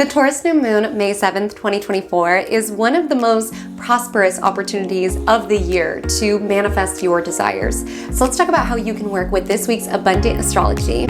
The Taurus new moon, May 7th, 2024, is one of the most prosperous opportunities of the year to manifest your desires. So let's talk about how you can work with this week's abundant astrology.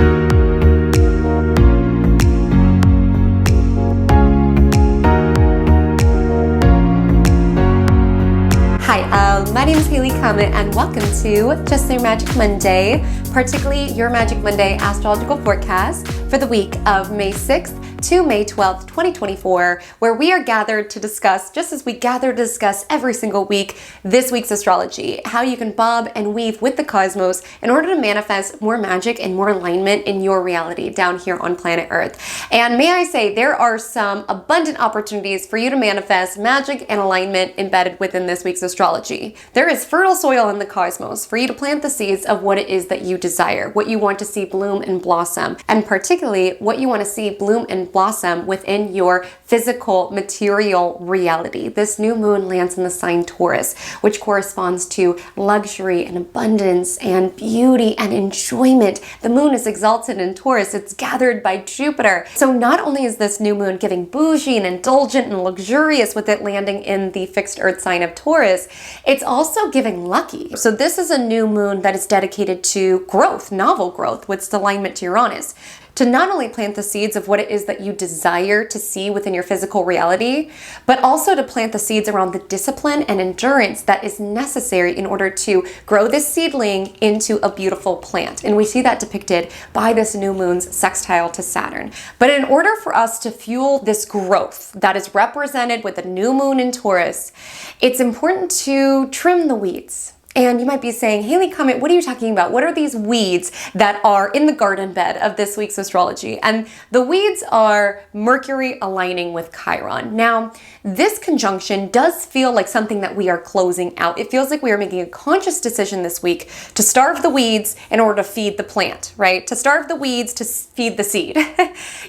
Hi, my name is Haley Comet and welcome to Just Your Magic Monday, particularly your Magic Monday astrological forecast for the week of May 6th to May 12th, 2024, where we are gathered to discuss, just as we gather to discuss every single week, this week's astrology, how you can bob and weave with the cosmos in order to manifest more magic and more alignment in your reality down here on planet Earth. And may I say, there are some abundant opportunities for you to manifest magic and alignment embedded within this week's astrology. There is fertile soil in the cosmos for you to plant the seeds of what it is that you desire, what you want to see bloom and blossom, and particularly what you want to see bloom and blossom within your physical material reality. This new moon lands in the sign Taurus, which corresponds to luxury and abundance and beauty and enjoyment. The moon is exalted in Taurus. It's gathered by Jupiter. So not only is this new moon giving bougie and indulgent and luxurious with it landing in the fixed earth sign of Taurus, it's also giving lucky. So this is a new moon that is dedicated to growth, novel growth, with its alignment to Uranus, to not only plant the seeds of what it is that you desire to see within your physical reality, but also to plant the seeds around the discipline and endurance that is necessary in order to grow this seedling into a beautiful plant. And we see that depicted by this new moon's sextile to Saturn. But in order for us to fuel this growth that is represented with the new moon in Taurus, it's important to trim the weeds. And you might be saying, Haley Comet, what are you talking about? What are these weeds that are in the garden bed of this week's astrology? And the weeds are Mercury aligning with Chiron. Now, this conjunction does feel like something that we are closing out. It feels like we are making a conscious decision this week to starve the weeds in order to feed the plant, right? To starve the weeds to feed the seed.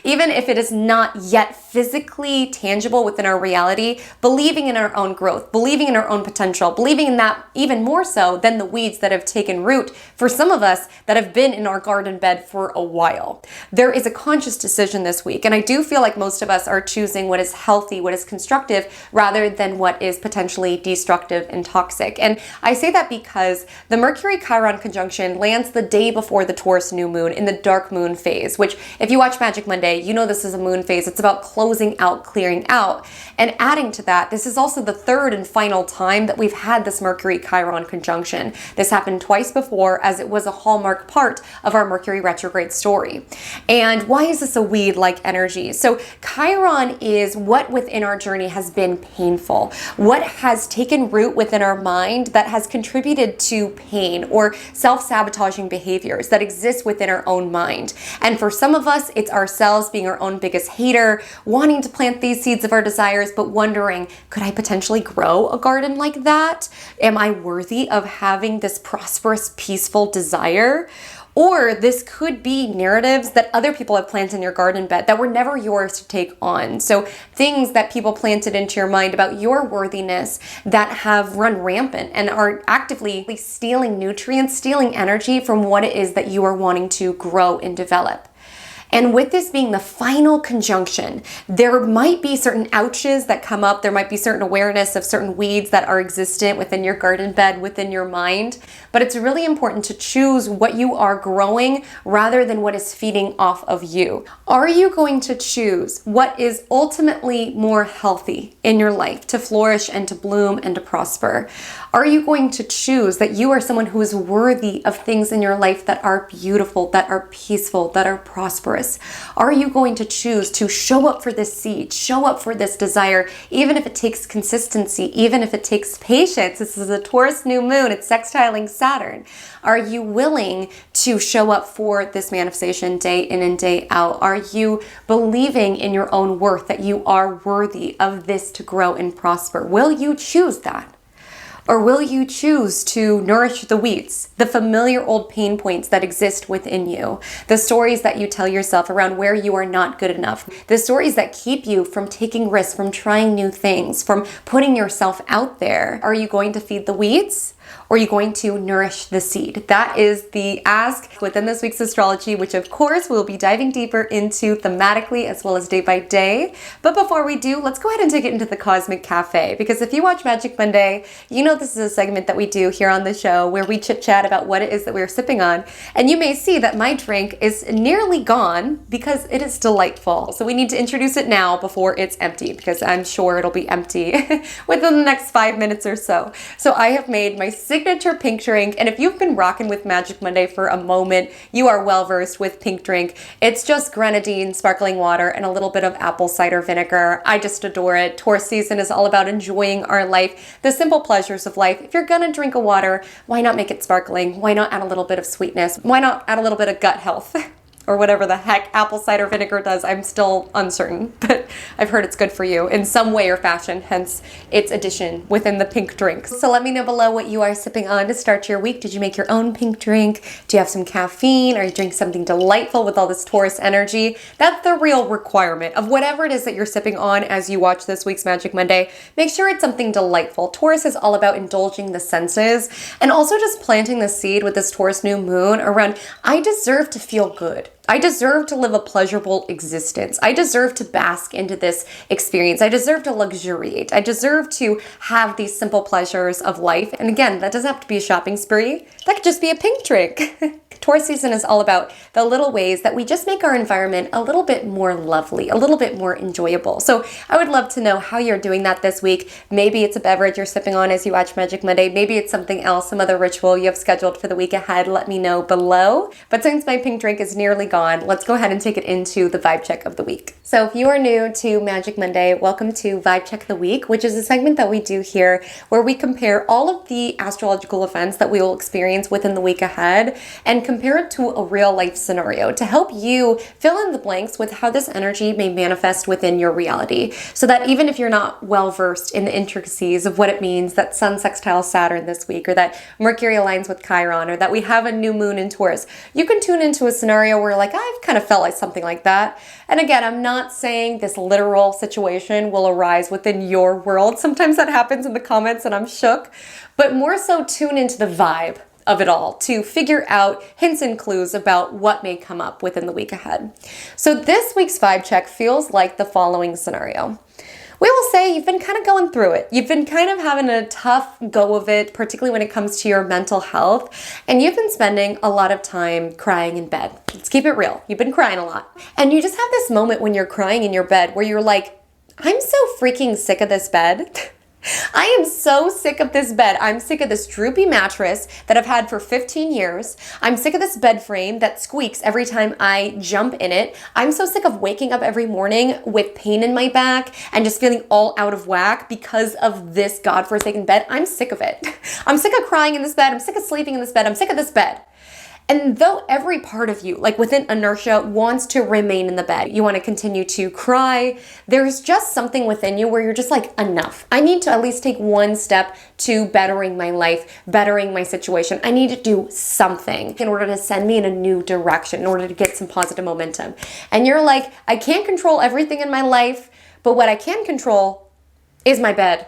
Even if it is not yet physically tangible within our reality, believing in our own growth, believing in our own potential, believing in that even more so than the weeds that have taken root for some of us that have been in our garden bed for a while. There is a conscious decision this week, and I do feel like most of us are choosing what is healthy, what is constructive, rather than what is potentially destructive and toxic. And I say that because the Mercury Chiron conjunction lands the day before the Taurus new moon in the dark moon phase, which if you watch Magic Monday, you know this is a moon phase. It's about closing out, clearing out. And adding to that, this is also the third and final time that we've had this Mercury Chiron conjunction. This happened twice before, as it was a hallmark part of our Mercury retrograde story. And why is this a weed-like energy? So Chiron is what within our journey has been painful, what has taken root within our mind that has contributed to pain or self-sabotaging behaviors that exist within our own mind. And for some of us, it's ourselves being our own biggest hater, wanting to plant these seeds of our desires, but wondering, could I potentially grow a garden like that? Am I worthy of having this prosperous, peaceful desire? Or this could be narratives that other people have planted in your garden bed that were never yours to take on. So things that people planted into your mind about your worthiness that have run rampant and are actively stealing nutrients, stealing energy from what it is that you are wanting to grow and develop. And with this being the final conjunction, there might be certain ouches that come up. There might be certain awareness of certain weeds that are existent within your garden bed, within your mind. But it's really important to choose what you are growing rather than what is feeding off of you. Are you going to choose what is ultimately more healthy in your life to flourish and to bloom and to prosper? Are you going to choose that you are someone who is worthy of things in your life that are beautiful, that are peaceful, that are prosperous? Are you going to choose to show up for this seed, show up for this desire, even if it takes consistency, even if it takes patience? This is a Taurus new moon, it's sextiling Saturn. Are you willing to show up for this manifestation day in and day out? Are you believing in your own worth, that you are worthy of this to grow and prosper? Will you choose that? Or will you choose to nourish the weeds, the familiar old pain points that exist within you, the stories that you tell yourself around where you are not good enough, the stories that keep you from taking risks, from trying new things, from putting yourself out there? Are you going to feed the weeds? or are you going to nourish the seed? That is the ask within this week's astrology, which of course we'll be diving deeper into thematically as well as day by day. But before we do, let's go ahead and take it into the Cosmic Cafe, because if you watch Magic Monday, you know this is a segment that we do here on the show where we chit-chat about what it is that we're sipping on. And you may see that my drink is nearly gone because it is delightful. So we need to introduce it now before it's empty, because I'm sure it'll be empty within the next 5 minutes or so. So I have made my signature pink drink, and if you've been rocking with Magic Monday for a moment, you are well versed with pink drink. It's just grenadine, sparkling water, and a little bit of apple cider vinegar. I just adore it. Taurus season is all about enjoying our life, the simple pleasures of life. If you're gonna drink a water, why not make it sparkling? Why not add a little bit of sweetness? Why not add a little bit of gut health? Or whatever the heck apple cider vinegar does. I'm still uncertain, but I've heard it's good for you in some way or fashion, hence its addition within the pink drink. So let me know below what you are sipping on to start your week. Did you make your own pink drink? Do you have some caffeine? Are you drinking something delightful with all this Taurus energy? That's the real requirement of whatever it is that you're sipping on as you watch this week's Magic Monday. Make sure it's something delightful. Taurus is all about indulging the senses and also just planting the seed with this Taurus new moon around, I deserve to feel good. I deserve to live a pleasurable existence. I deserve to bask into this experience. I deserve to luxuriate. I deserve to have these simple pleasures of life. And again, that doesn't have to be a shopping spree. That could just be a pink drink. Taurus season is all about the little ways that we just make our environment a little bit more lovely, a little bit more enjoyable. So I would love to know how you're doing that this week. Maybe it's a beverage you're sipping on as you watch Magic Monday. Maybe it's something else, some other ritual you have scheduled for the week ahead. Let me know below. But since my pink drink is nearly gone, let's go ahead and take it into the vibe check of the week. So if you are new to Magic Monday, welcome to Vibe Check of the Week, which is a segment that we do here where we compare all of the astrological events that we will experience within the week ahead and compare it to a real life scenario to help you fill in the blanks with how this energy may manifest within your reality. So that even if you're not well versed in the intricacies of what it means that Sun sextile Saturn this week, or that Mercury aligns with Chiron, or that we have a new moon in Taurus, you can tune into a scenario where like, I've kind of felt like something like that. And again, I'm not saying this literal situation will arise within your world. Sometimes that happens in the comments and I'm shook, but more so tune into the vibe of it all to figure out hints and clues about what may come up within the week ahead. So this week's vibe check feels like the following scenario. We will say you've been kind of going through it. You've been kind of having a tough go of it, particularly when it comes to your mental health, and you've been spending a lot of time crying in bed. Let's keep it real. You've been crying a lot. And you just have this moment when you're crying in your bed where you're like, I'm so freaking sick of this bed. I am so sick of this bed. I'm sick of this droopy mattress that I've had for 15 years. I'm sick of this bed frame that squeaks every time I jump in it. I'm so sick of waking up every morning with pain in my back and just feeling all out of whack because of this godforsaken bed. I'm sick of it. I'm sick of crying in this bed. I'm sick of sleeping in this bed. I'm sick of this bed. And though every part of you, like within inertia, wants to remain in the bed, you want to continue to cry, there's just something within you where you're just like, enough. I need to at least take one step to bettering my life, bettering my situation. I need to do something in order to send me in a new direction, in order to get some positive momentum. And you're like, I can't control everything in my life, but what I can control is my bed.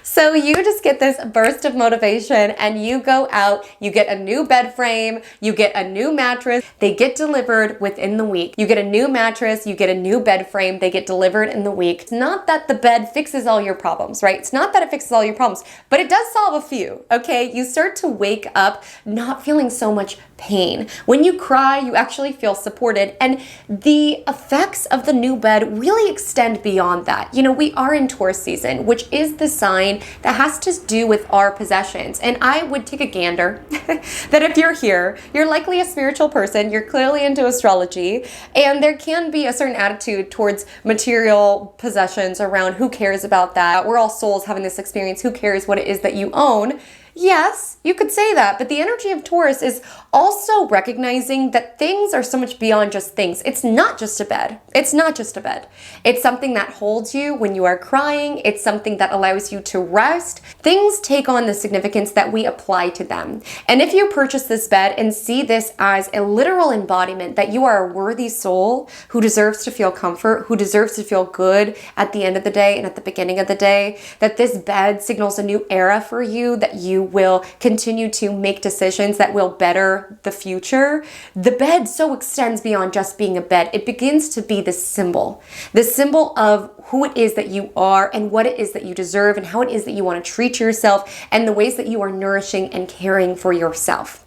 So you just get this burst of motivation and you go out, you get a new bed frame, you get a new mattress, they get delivered within the week. You get a new mattress, you get a new bed frame, they get delivered in the week. It's not that the bed fixes all your problems, right? It's not that it fixes all your problems, but it does solve a few, okay? You start to wake up not feeling so much pain. When you cry, you actually feel supported, and the effects of the new bed really extend beyond that. You know, we are in Taurus season, which is the sign that has to do with our possessions. And I would take a gander that if you're here, you're likely a spiritual person, you're clearly into astrology, and there can be a certain attitude towards material possessions around who cares about that. We're all souls having this experience. Who cares what it is that you own? Yes, you could say that, but the energy of Taurus is also recognizing that things are so much beyond just things. It's not just a bed. It's not just a bed. It's something that holds you when you are crying. It's something that allows you to rest. Things take on the significance that we apply to them. And if you purchase this bed and see this as a literal embodiment that you are a worthy soul who deserves to feel comfort, who deserves to feel good at the end of the day and at the beginning of the day, that this bed signals a new era for you, that you will continue to make decisions that will better the future, the bed so extends beyond just being a bed. It begins to be the symbol of who it is that you are and what it is that you deserve and how it is that you want to treat yourself and the ways that you are nourishing and caring for yourself.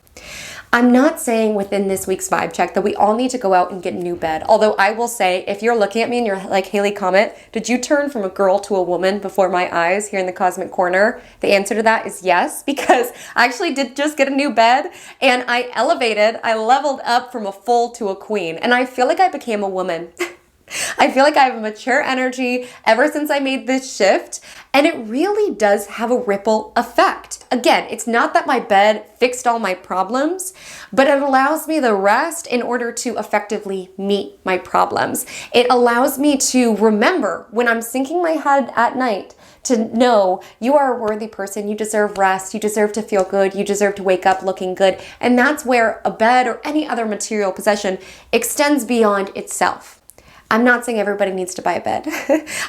I'm not saying within this week's vibe check that we all need to go out and get a new bed. Although I will say, if you're looking at me and you're like, Haley Comet, did you turn from a girl to a woman before my eyes here in the Cosmic Corner? The answer to that is yes, because I actually did just get a new bed and I leveled up from a full to a queen. And I feel like I became a woman. I feel like I have a mature energy ever since I made this shift, and it really does have a ripple effect. Again, it's not that my bed fixed all my problems, but it allows me the rest in order to effectively meet my problems. It allows me to remember when I'm sinking my head at night to know you are a worthy person, you deserve rest, you deserve to feel good, you deserve to wake up looking good. And that's where a bed or any other material possession extends beyond itself. I'm not saying everybody needs to buy a bed.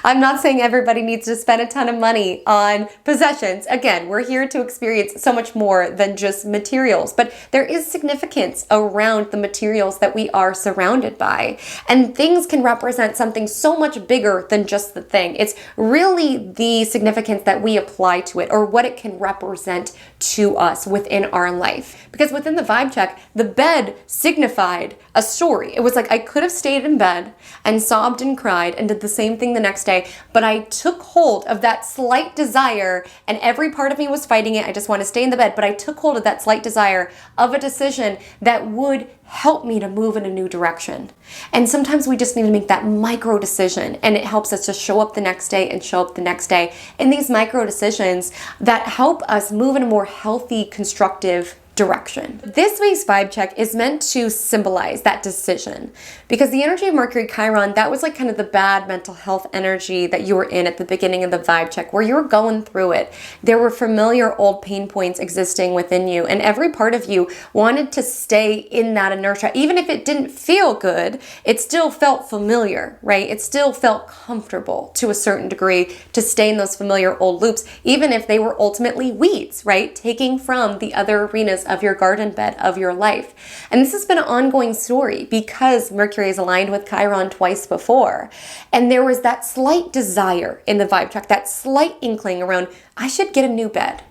I'm not saying everybody needs to spend a ton of money on possessions. Again, we're here to experience so much more than just materials, but there is significance around the materials that we are surrounded by. And things can represent something so much bigger than just the thing. It's really the significance that we apply to it or what it can represent to us within our life. Because within the vibe check, the bed signified a story. It was like I could have stayed in bed and sobbed and cried and did the same thing the next day, but I took hold of that slight desire, and every part of me was fighting it. I just want to stay in the bed, but I took hold of that slight desire of a decision that would help me to move in a new direction. And sometimes we just need to make that micro decision, and it helps us to show up the next day and show up the next day. And these micro decisions that help us move in a more healthy, constructive direction. This week's vibe check is meant to symbolize that decision, because the energy of Mercury Chiron, that was like kind of the bad mental health energy that you were in at the beginning of the vibe check, where you were going through it. There were familiar old pain points existing within you, and every part of you wanted to stay in that inertia. Even if it didn't feel good, it still felt familiar, right? It still felt comfortable to a certain degree to stay in those familiar old loops, even if they were ultimately weeds, right? Taking from the other arenas of your garden bed of your life. And this has been an ongoing story because Mercury is aligned with Chiron twice before. And there was that slight desire in the vibe check, that slight inkling around, I should get a new bed.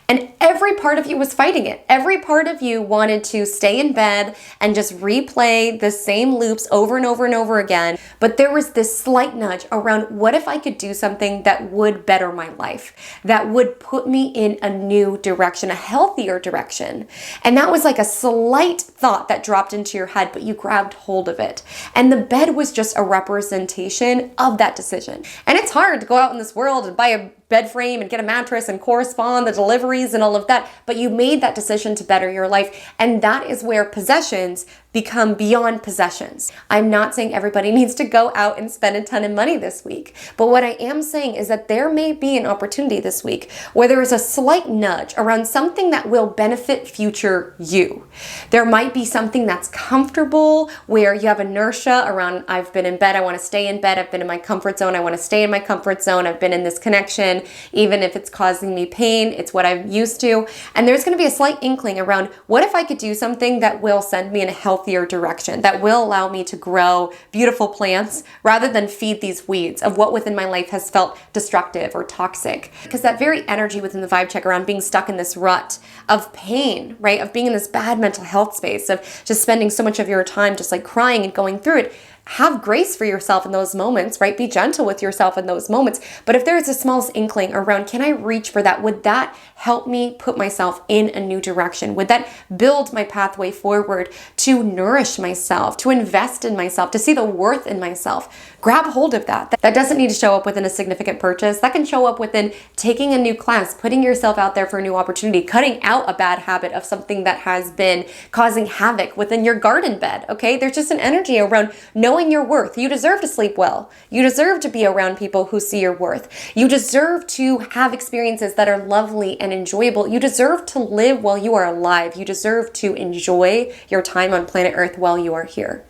And every part of you was fighting it. Every part of you wanted to stay in bed and just replay the same loops over and over and over again. But there was this slight nudge around, what if I could do something that would better my life, that would put me in a new direction, a healthier direction. And that was like a slight thought that dropped into your head, but you grabbed hold of it. And the bed was just a representation of that decision. And it's hard to go out in this world and buy a bed frame and get a mattress and correspond the deliveries and all of that, but you made that decision to better your life. And that is where possessions become beyond possessions. I'm not saying everybody needs to go out and spend a ton of money this week, but what I am saying is that there may be an opportunity this week where there is a slight nudge around something that will benefit future you. There might be something that's comfortable where you have inertia around, I've been in bed, I want to stay in bed, I've been in my comfort zone, I want to stay in my comfort zone, I've been in this connection, even if it's causing me pain, it's what I'm used to. And there's going to be a slight inkling around, what if I could do something that will send me in a healthier direction, that will allow me to grow beautiful plants rather than feed these weeds of what within my life has felt destructive or toxic. Because that very energy within the vibe check around being stuck in this rut of pain, right? Of being in this bad mental health space, of just spending so much of your time just like crying and going through it. Have grace for yourself in those moments, right? Be gentle with yourself in those moments. But if there is a smallest inkling around, can I reach for that? Would that help me put myself in a new direction? Would that build my pathway forward to nourish myself, to invest in myself, to see the worth in myself? Grab hold of that. That doesn't need to show up within a significant purchase. That can show up within taking a new class, putting yourself out there for a new opportunity, cutting out a bad habit of something that has been causing havoc within your garden bed, okay? There's just an energy around knowing your worth. You deserve to sleep well. You deserve to be around people who see your worth. You deserve to have experiences that are lovely and enjoyable. You deserve to live while you are alive. You deserve to enjoy your time on planet Earth while you are here.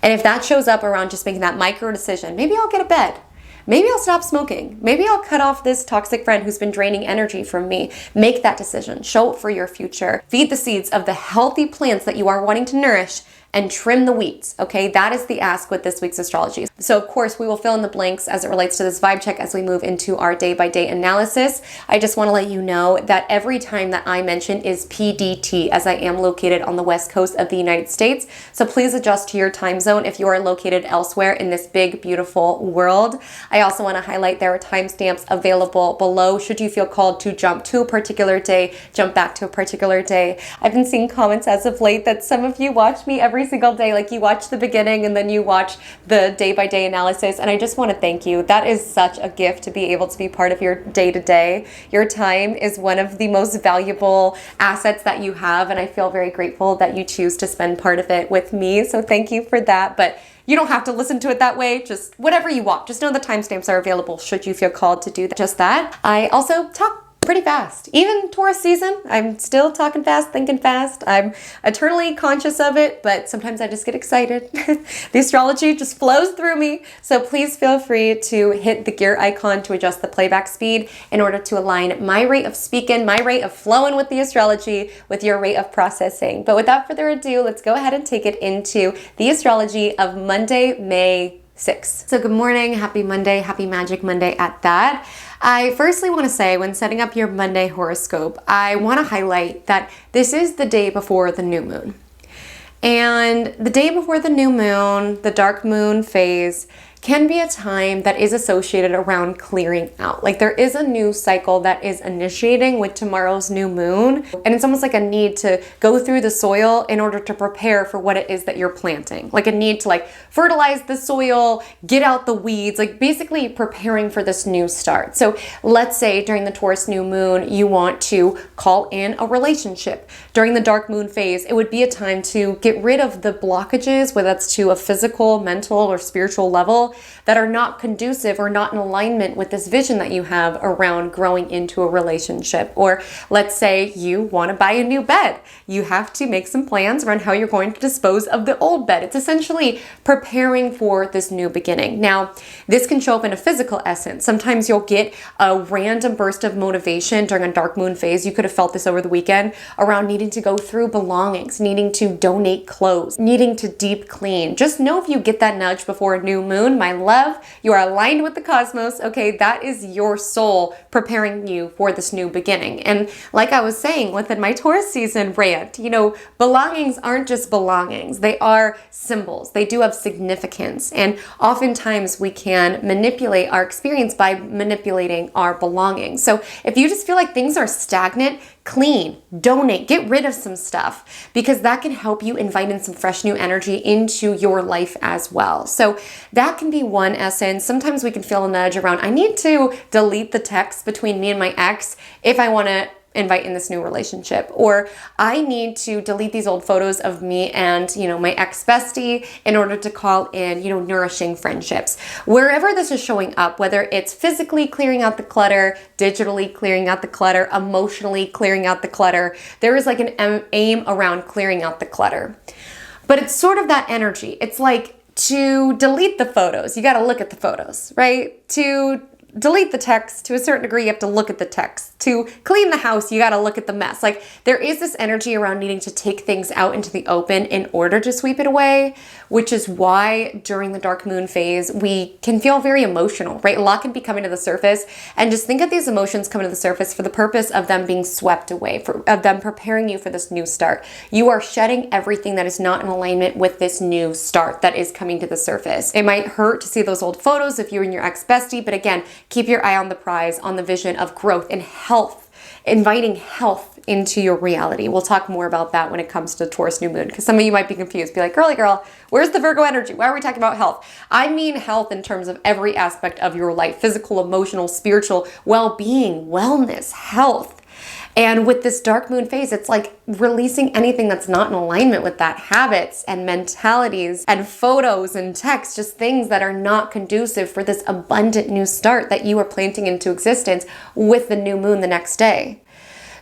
And if that shows up around just making that micro decision, maybe I'll get a bed. maybe I'll stop smoking. Maybe I'll cut off this toxic friend who's been draining energy from me. Make that decision. Show up for your future. Feed the seeds of the healthy plants that you are wanting to nourish and trim the weeds, okay? That is the ask with this week's astrology. So of course, we will fill in the blanks as it relates to this vibe check as we move into our day-by-day analysis. I just wanna let you know that every time that I mention is PDT, as I am located on the west coast of the United States. So please adjust to your time zone if you are located elsewhere in this big, beautiful world. I also wanna highlight there are timestamps available below should you feel called to jump to a particular day, jump back to a particular day. I've been seeing comments as of late that some of you watch me every single day, like you watch the beginning and then you watch the day-by-day analysis, and I just want to thank you. That is such a gift to be able to be part of your day-to-day. Your time is one of the most valuable assets that you have, and I feel very grateful that you choose to spend part of it with me, so thank you for that. But you don't have to listen to it that way, just whatever you want. Just know the timestamps are available should you feel called to do just that. I also talk pretty fast. Even Taurus season, I'm still talking fast, thinking fast. I'm eternally conscious of it, but sometimes I just get excited. The astrology just flows through me. So please feel free to hit the gear icon to adjust the playback speed in order to align my rate of speaking, my rate of flowing with the astrology with your rate of processing. But without further ado, let's go ahead and take it into the astrology of Monday, May 6th. So good morning, happy Monday, happy Magic Monday at that. I firstly want to say, when setting up your Monday horoscope, I want to highlight that this is the day before the new moon. And the day before the new moon, the dark moon phase, can be a time that is associated around clearing out. Like there is a new cycle that is initiating with tomorrow's new moon, and it's almost like a need to go through the soil in order to prepare for what it is that you're planting. Like a need to like fertilize the soil, get out the weeds, like basically preparing for this new start. So let's say during the Taurus new moon, you want to call in a relationship. During the dark moon phase, it would be a time to get rid of the blockages, whether that's to a physical, mental, or spiritual level, that are not conducive or not in alignment with this vision that you have around growing into a relationship. Or let's say you want to buy a new bed. You have to make some plans around how you're going to dispose of the old bed. It's essentially preparing for this new beginning. Now, this can show up in a physical essence. Sometimes you'll get a random burst of motivation during a dark moon phase. You could have felt this over the weekend around needing to go through belongings, needing to donate clothes, needing to deep clean. Just know if you get that nudge before a new moon, my love, you are aligned with the cosmos, okay? That is your soul preparing you for this new beginning. And like I was saying within my Taurus season rant, you know, belongings aren't just belongings. They are symbols. They do have significance. And oftentimes we can manipulate our experience by manipulating our belongings. So if you just feel like things are stagnant, clean, donate, get rid of some stuff, because that can help you invite in some fresh new energy into your life as well. So that can be one essence. Sometimes we can feel a nudge around, I need to delete the text between me and my ex if I want to invite in this new relationship, or I need to delete these old photos of me and, you know, my ex-bestie in order to call in, you know, nourishing friendships. Wherever this is showing up, whether it's physically clearing out the clutter, digitally clearing out the clutter, emotionally clearing out the clutter, there is like an aim around clearing out the clutter. But it's sort of that energy. It's like, to delete the photos, you got to look at the photos, right? To delete the text, to a certain degree, you have to look at the text. To clean the house, you got to look at the mess. Like there is this energy around needing to take things out into the open in order to sweep it away, which is why during the dark moon phase, we can feel very emotional, right? A lot can be coming to the surface, and just think of these emotions coming to the surface for the purpose of them being swept away, of them preparing you for this new start. You are shedding everything that is not in alignment with this new start that is coming to the surface. It might hurt to see those old photos if you and your ex-bestie, but again, keep your eye on the prize, on the vision of growth and health, inviting health into your reality. We'll talk more about that when it comes to Taurus new moon, because some of you might be confused. Be like, girly girl, where's the Virgo energy? Why are we talking about health? I mean health in terms of every aspect of your life, physical, emotional, spiritual, well-being, wellness, health. And with this dark moon phase, it's like releasing anything that's not in alignment with that, habits and mentalities and photos and texts, just things that are not conducive for this abundant new start that you are planting into existence with the new moon the next day.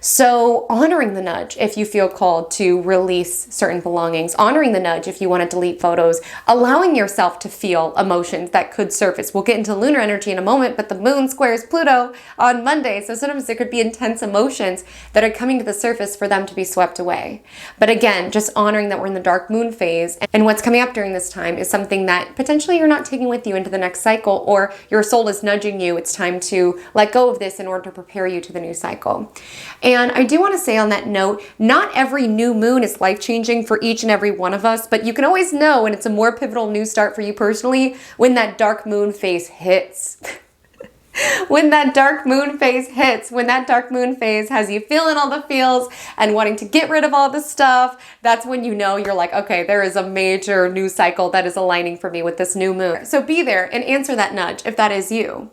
So honoring the nudge if you feel called to release certain belongings, honoring the nudge if you want to delete photos, allowing yourself to feel emotions that could surface. We'll get into lunar energy in a moment, but the moon squares Pluto on Monday. So sometimes there could be intense emotions that are coming to the surface for them to be swept away. But again, just honoring that we're in the dark moon phase, and what's coming up during this time is something that potentially you're not taking with you into the next cycle, or your soul is nudging you. It's time to let go of this in order to prepare you to the new cycle. And I do want to say on that note, not every new moon is life-changing for each and every one of us, but you can always know when it's a more pivotal new start for you personally when that dark moon phase hits. When that dark moon phase hits, when that dark moon phase has you feeling all the feels and wanting to get rid of all the stuff, that's when you know you're like, okay, there is a major new cycle that is aligning for me with this new moon. So be there and answer that nudge if that is you.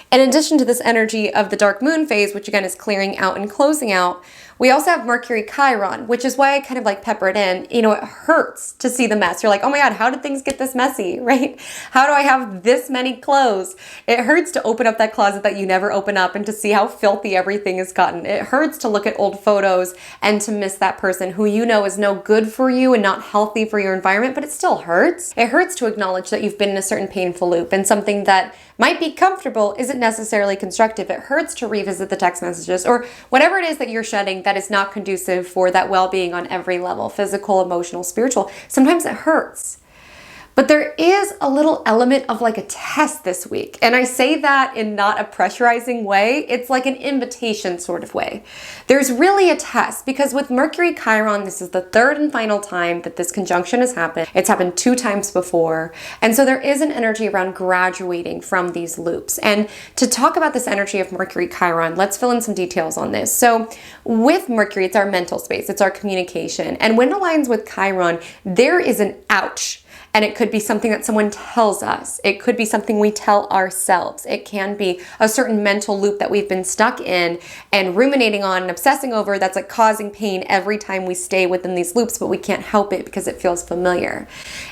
In addition to this energy of the dark moon phase, which again is clearing out and closing out, we also have Mercury Chiron, which is why I kind of like pepper it in. You know, it hurts to see the mess. You're like, oh my God, how did things get this messy, right? How do I have this many clothes? It hurts to open up that closet that you never open up and to see how filthy everything has gotten. It hurts to look at old photos and to miss that person who you know is no good for you and not healthy for your environment, but it still hurts. It hurts to acknowledge that you've been in a certain painful loop and something that might be comfortable isn't necessarily constructive. It hurts to revisit the text messages or whatever it is that you're shedding that is not conducive for that well-being on every level, physical, emotional, spiritual. Sometimes it hurts. But there is a little element of like a test this week. And I say that in not a pressurizing way. It's like an invitation sort of way. There's really a test because with Mercury Chiron, this is the third and final time that this conjunction has happened. It's happened 2 times before. And so there is an energy around graduating from these loops. And to talk about this energy of Mercury Chiron, let's fill in some details on this. So with Mercury, it's our mental space. It's our communication. And when it aligns with Chiron, there is an ouch. And it could be something that someone tells us. It could be something we tell ourselves. It can be a certain mental loop that we've been stuck in and ruminating on and obsessing over that's like causing pain every time we stay within these loops, but we can't help it because it feels familiar.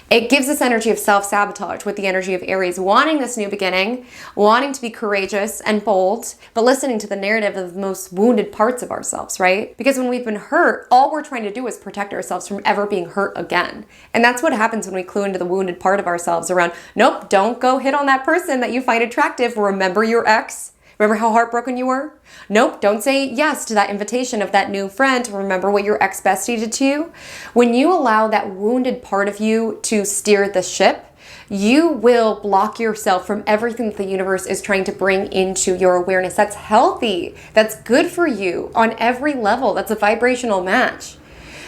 It gives this energy of self-sabotage with the energy of Aries, wanting this new beginning, wanting to be courageous and bold, but listening to the narrative of the most wounded parts of ourselves, right? Because when we've been hurt, all we're trying to do is protect ourselves from ever being hurt again. And that's what happens when we clue into the wounded part of ourselves around, nope, don't go hit on that person that you find attractive. Remember your ex? Remember how heartbroken you were? Nope, don't say yes to that invitation of that new friend. Remember what your ex-bestie did to you? When you allow that wounded part of you to steer the ship, you will block yourself from everything that the universe is trying to bring into your awareness. That's healthy. That's good for you on every level. That's a vibrational match.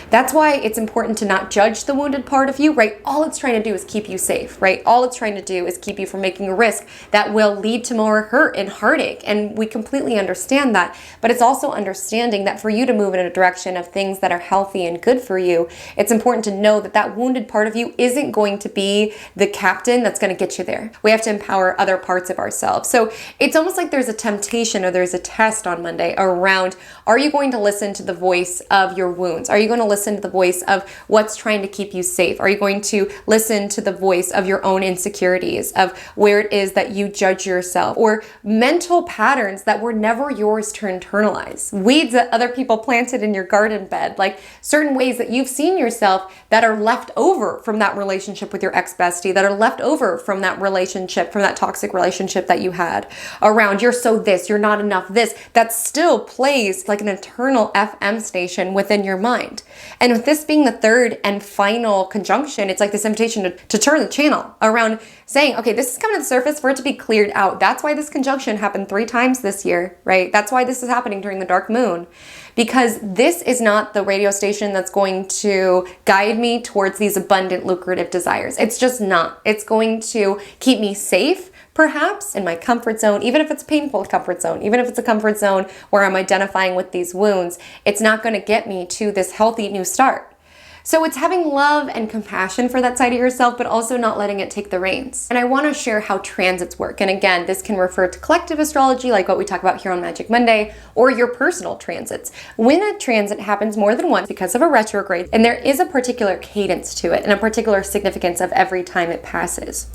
That's why it's important to not judge the wounded part of you, right? All it's trying to do is keep you safe, right? All it's trying to do is keep you from making a risk that will lead to more hurt and heartache. And we completely understand that. But it's also understanding that for you to move in a direction of things that are healthy and good for you, it's important to know that that wounded part of you isn't going to be the captain that's going to get you there. We have to empower other parts of ourselves. So it's almost like there's a temptation or there's a test on Monday around, are you going to listen to the voice of your wounds? Are you going to listen to the voice of what's trying to keep you safe? Are you going to listen to the voice of your own insecurities, of where it is that you judge yourself, or mental patterns that were never yours to internalize, weeds that other people planted in your garden bed, like certain ways that you've seen yourself that are left over from that relationship with your ex-bestie, that are left over from that relationship, from that toxic relationship that you had around, you're so this, you're not enough this, that still plays like an eternal FM station within your mind. And with this being the third and final conjunction, it's like this invitation to turn the channel around saying, okay, this is coming to the surface for it to be cleared out. That's why this conjunction happened 3 times this year, right? That's why this is happening during the dark moon, because this is not the radio station that's going to guide me towards these abundant, lucrative desires. It's just not. It's going to keep me safe, perhaps in my comfort zone, even if it's a painful comfort zone, even if it's a comfort zone where I'm identifying with these wounds, it's not going to get me to this healthy new start. So it's having love and compassion for that side of yourself, but also not letting it take the reins. And I want to share how transits work. And again, this can refer to collective astrology, like what we talk about here on Magic Monday, or your personal transits. When a transit happens more than once because of a retrograde, and there is a particular cadence to it and a particular significance of every time it passes.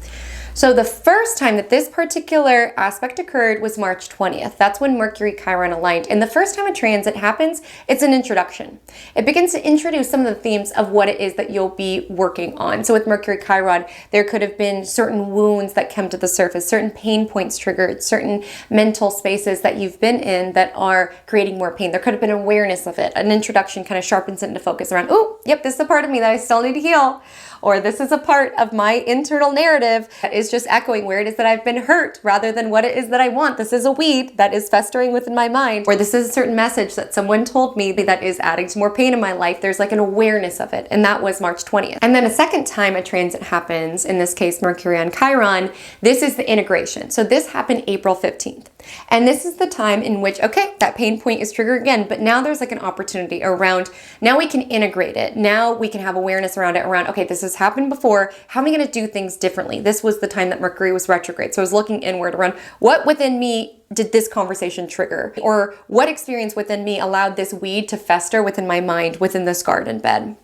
So the first time that this particular aspect occurred was March 20th. That's when Mercury Chiron aligned. And the first time a transit happens, it's an introduction. It begins to introduce some of the themes of what it is that you'll be working on. So with Mercury Chiron, there could have been certain wounds that come to the surface, certain pain points triggered, certain mental spaces that you've been in that are creating more pain. There could have been awareness of it. An introduction kind of sharpens it into focus around, oh, yep, this is a part of me that I still need to heal. Or this is a part of my internal narrative that is just echoing where it is that I've been hurt rather than what it is that I want. This is a weed that is festering within my mind. Or this is a certain message that someone told me that is adding to more pain in my life. There's like an awareness of it. And that was March 20th. And then a second time a transit happens, in this case Mercury on Chiron, this is the integration. So this happened April 15th. And this is the time in which, okay, that pain point is triggered again, but now there's like an opportunity around, now we can integrate it. Now we can have awareness around it, around, okay, this has happened before. How am I going to do things differently? This was the time that Mercury was retrograde. So I was looking inward around what within me did this conversation trigger? Or what experience within me allowed this weed to fester within my mind, within this garden bed?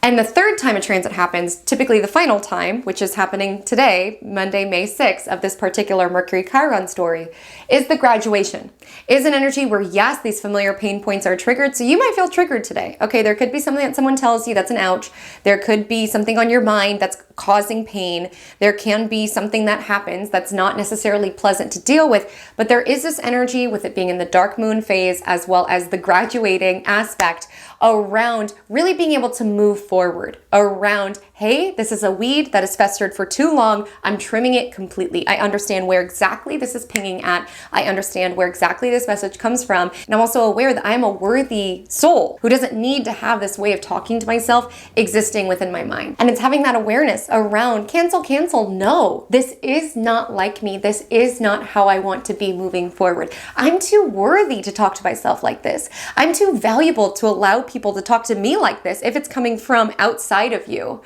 And the third time a transit happens, typically the final time, which is happening today, Monday, May 6th, of this particular Mercury Chiron story, is the graduation. Is an energy where, yes, these familiar pain points are triggered. So you might feel triggered today. Okay, there could be something that someone tells you that's an ouch. There could be something on your mind that's causing pain. There can be something that happens that's not necessarily pleasant to deal with. But there is this energy with it being in the dark moon phase, as well as the graduating aspect around really being able to move forward around, hey, this is a weed that has festered for too long. I'm trimming it completely. I understand where exactly this is pinging at. I understand where exactly this message comes from. And I'm also aware that I'm a worthy soul who doesn't need to have this way of talking to myself existing within my mind. And it's having that awareness around cancel, no, this is not like me. This is not how I want to be moving forward. I'm too worthy to talk to myself like this. I'm too valuable to allow people to talk to me like this if it's coming from outside of you.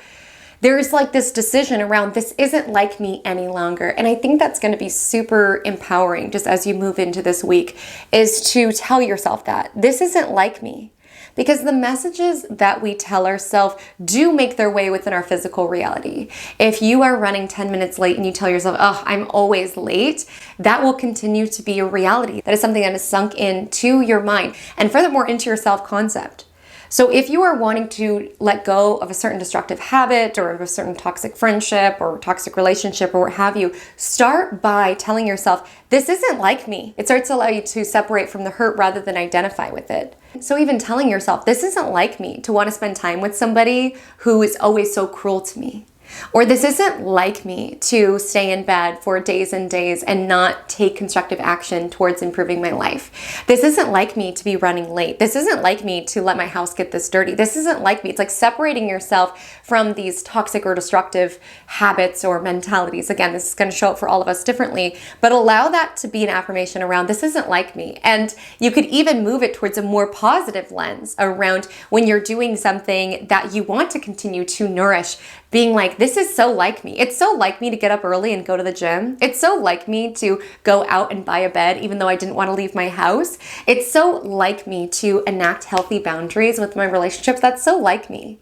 There's like this decision around, this isn't like me any longer. And I think that's going to be super empowering just as you move into this week, is to tell yourself that this isn't like me. Because the messages that we tell ourselves do make their way within our physical reality. If you are running 10 minutes late and you tell yourself, oh, I'm always late, that will continue to be a reality. That is something that is sunk into your mind and furthermore into your self-concept. So if you are wanting to let go of a certain destructive habit or of a certain toxic friendship or toxic relationship or what have you, start by telling yourself, this isn't like me. It starts to allow you to separate from the hurt rather than identify with it. So even telling yourself, this isn't like me, to want to spend time with somebody who is always so cruel to me. Or this isn't like me to stay in bed for days and days and not take constructive action towards improving my life. This isn't like me to be running late. This isn't like me to let my house get this dirty. This isn't like me. It's like separating yourself from these toxic or destructive habits or mentalities. Again, this is going to show up for all of us differently, but allow that to be an affirmation around, this isn't like me. And you could even move it towards a more positive lens around when you're doing something that you want to continue to nourish, being like, this is so like me. It's so like me to get up early and go to the gym. It's so like me to go out and buy a bed even though I didn't want to leave my house. It's so like me to enact healthy boundaries with my relationships. That's so like me.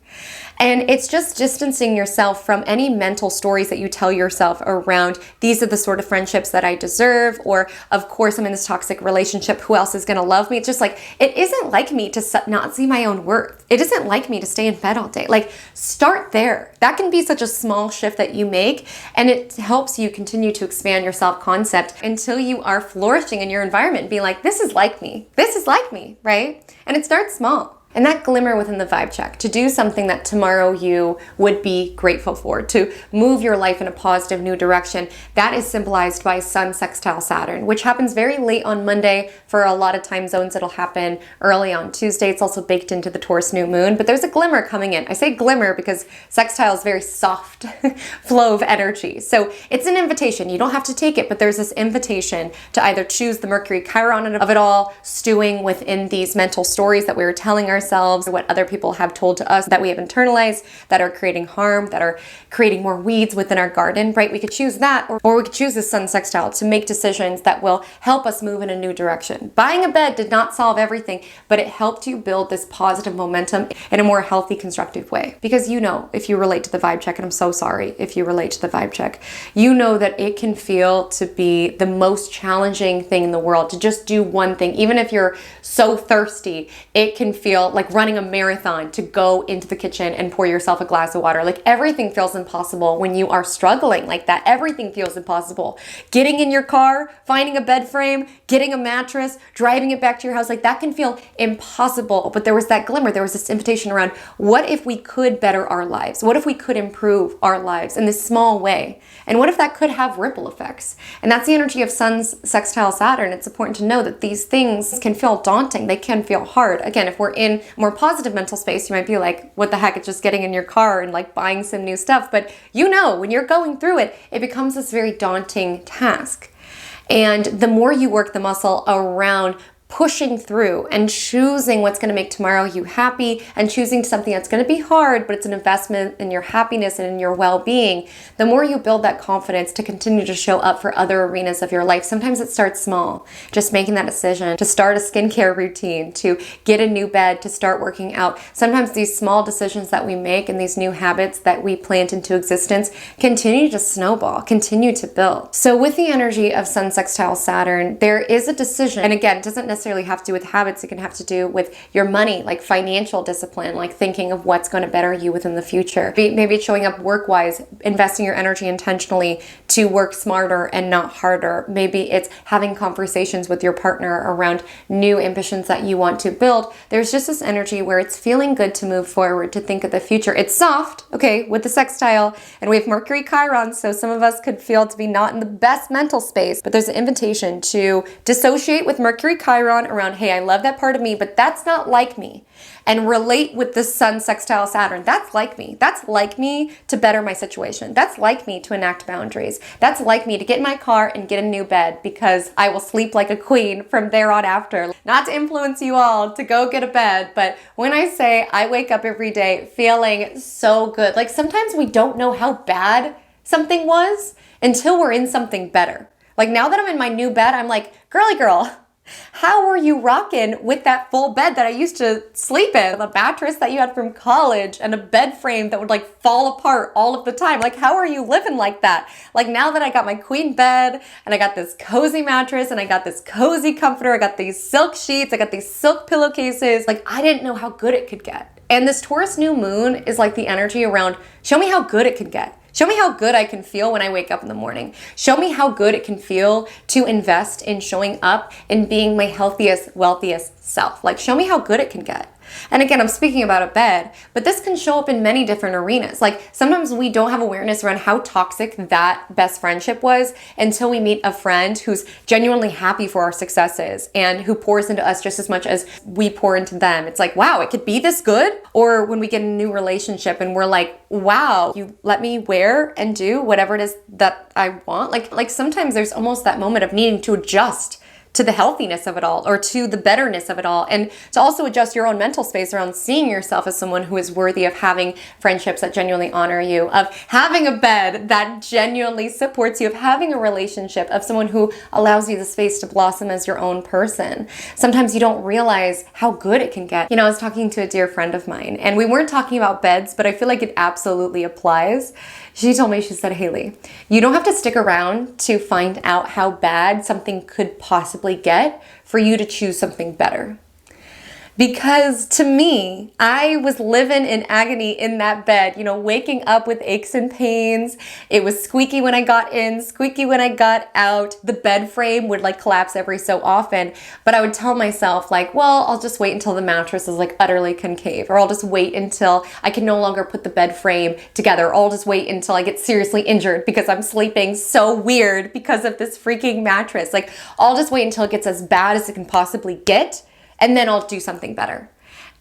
And it's just distancing yourself from any mental stories that you tell yourself around, these are the sort of friendships that I deserve, or of course I'm in this toxic relationship, who else is going to love me? It's just like, it isn't like me to not see my own worth. It isn't like me to stay in bed all day. Like, start there. That can be such a small shift that you make, and it helps you continue to expand your self-concept until you are flourishing in your environment and being like, this is like me. This is like me, right? And it starts small. And that glimmer within the vibe check, to do something that tomorrow you would be grateful for, to move your life in a positive new direction, that is symbolized by Sun sextile Saturn, which happens very late on Monday. For a lot of time zones, it'll happen early on Tuesday. It's also baked into the Taurus new moon, but there's a glimmer coming in. I say glimmer because sextile is very soft flow of energy. So it's an invitation. You don't have to take it, but there's this invitation to either choose the Mercury Chiron of it all, stewing within these mental stories that we were telling ourselves, ourselves, what other people have told to us that we have internalized, that are creating harm, that are creating more weeds within our garden, right? We could choose that, or we could choose the sun sextile to make decisions that will help us move in a new direction. Buying a bed did not solve everything, but it helped you build this positive momentum in a more healthy, constructive way. Because you know, if you relate to the vibe check, and I'm so sorry if you relate to the vibe check, you know that it can feel to be the most challenging thing in the world to just do one thing. Even if you're so thirsty, it can feel like running a marathon to go into the kitchen and pour yourself a glass of water. Like everything feels impossible when you are struggling like that. Everything feels impossible. Getting in your car, finding a bed frame, getting a mattress, driving it back to your house, like that can feel impossible. But there was that glimmer, there was this invitation around, what if we could better our lives? What if we could improve our lives in this small way? And what if that could have ripple effects? And that's the energy of Sun's sextile Saturn. It's important to know that these things can feel daunting. They can feel hard. Again, if we're in a more positive mental space, you might be like, what the heck, it's just getting in your car and like buying some new stuff. But you know, when you're going through it, it becomes this very daunting task. And the more you work the muscle around pushing through and choosing what's going to make tomorrow you happy and choosing something that's going to be hard, but it's an investment in your happiness and in your well-being, the more you build that confidence to continue to show up for other arenas of your life. Sometimes it starts small, just making that decision to start a skincare routine, to get a new bed, to start working out. Sometimes these small decisions that we make and these new habits that we plant into existence continue to snowball, continue to build. So with the energy of Sun sextile Saturn, there is a decision, and again, it doesn't necessarily have to do with habits. It can have to do with your money, like financial discipline, like thinking of what's going to better you within the future. Maybe it's showing up work-wise, investing your energy intentionally to work smarter and not harder. Maybe it's having conversations with your partner around new ambitions that you want to build. There's just this energy where it's feeling good to move forward, to think of the future. It's soft, okay, with the sextile, and we have Mercury Chiron, so some of us could feel to be not in the best mental space, but there's an invitation to dissociate with Mercury Chiron around, hey, I love that part of me, but that's not like me. And relate with the Sun sextile Saturn. That's like me. That's like me to better my situation. That's like me to enact boundaries. That's like me to get in my car and get a new bed because I will sleep like a queen from there on after. Not to influence you all to go get a bed, but when I say I wake up every day feeling so good, like sometimes we don't know how bad something was until we're in something better. Like now that I'm in my new bed, I'm like, girly girl, how were you rocking with that full bed that I used to sleep in? The mattress that you had from college and a bed frame that would like fall apart all of the time. Like, how are you living like that? Like now that I got my queen bed and I got this cozy mattress and I got this cozy comforter, I got these silk sheets, I got these silk pillowcases. Like I didn't know how good it could get. And this Taurus new moon is like the energy around, show me how good it could get. Show me how good I can feel when I wake up in the morning. Show me how good it can feel to invest in showing up and being my healthiest, wealthiest self. Like, show me how good it can get. And again, I'm speaking about a bed, but this can show up in many different arenas. Like sometimes we don't have awareness around how toxic that best friendship was until we meet a friend who's genuinely happy for our successes and who pours into us just as much as we pour into them. It's like, wow, it could be this good. Or when we get a new relationship and we're like, wow, you let me wear and do whatever it is that I want. Like sometimes there's almost that moment of needing to adjust to the healthiness of it all or to the betterness of it all, and to also adjust your own mental space around seeing yourself as someone who is worthy of having friendships that genuinely honor you, of having a bed that genuinely supports you, of having a relationship, of someone who allows you the space to blossom as your own person. Sometimes you don't realize how good it can get. You know, I was talking to a dear friend of mine and we weren't talking about beds, but I feel like it absolutely applies. She told me, she said, Haley, you don't have to stick around to find out how bad something could possibly get for you to choose something better. Because to me, I was living in agony in that bed, you know, waking up with aches and pains. It was squeaky when I got in, squeaky when I got out. The bed frame would like collapse every so often, but I would tell myself like, well, I'll just wait until the mattress is like utterly concave, or I'll just wait until I can no longer put the bed frame together, or I'll just wait until I get seriously injured because I'm sleeping so weird because of this freaking mattress. Like, I'll just wait until it gets as bad as it can possibly get, and then I'll do something better.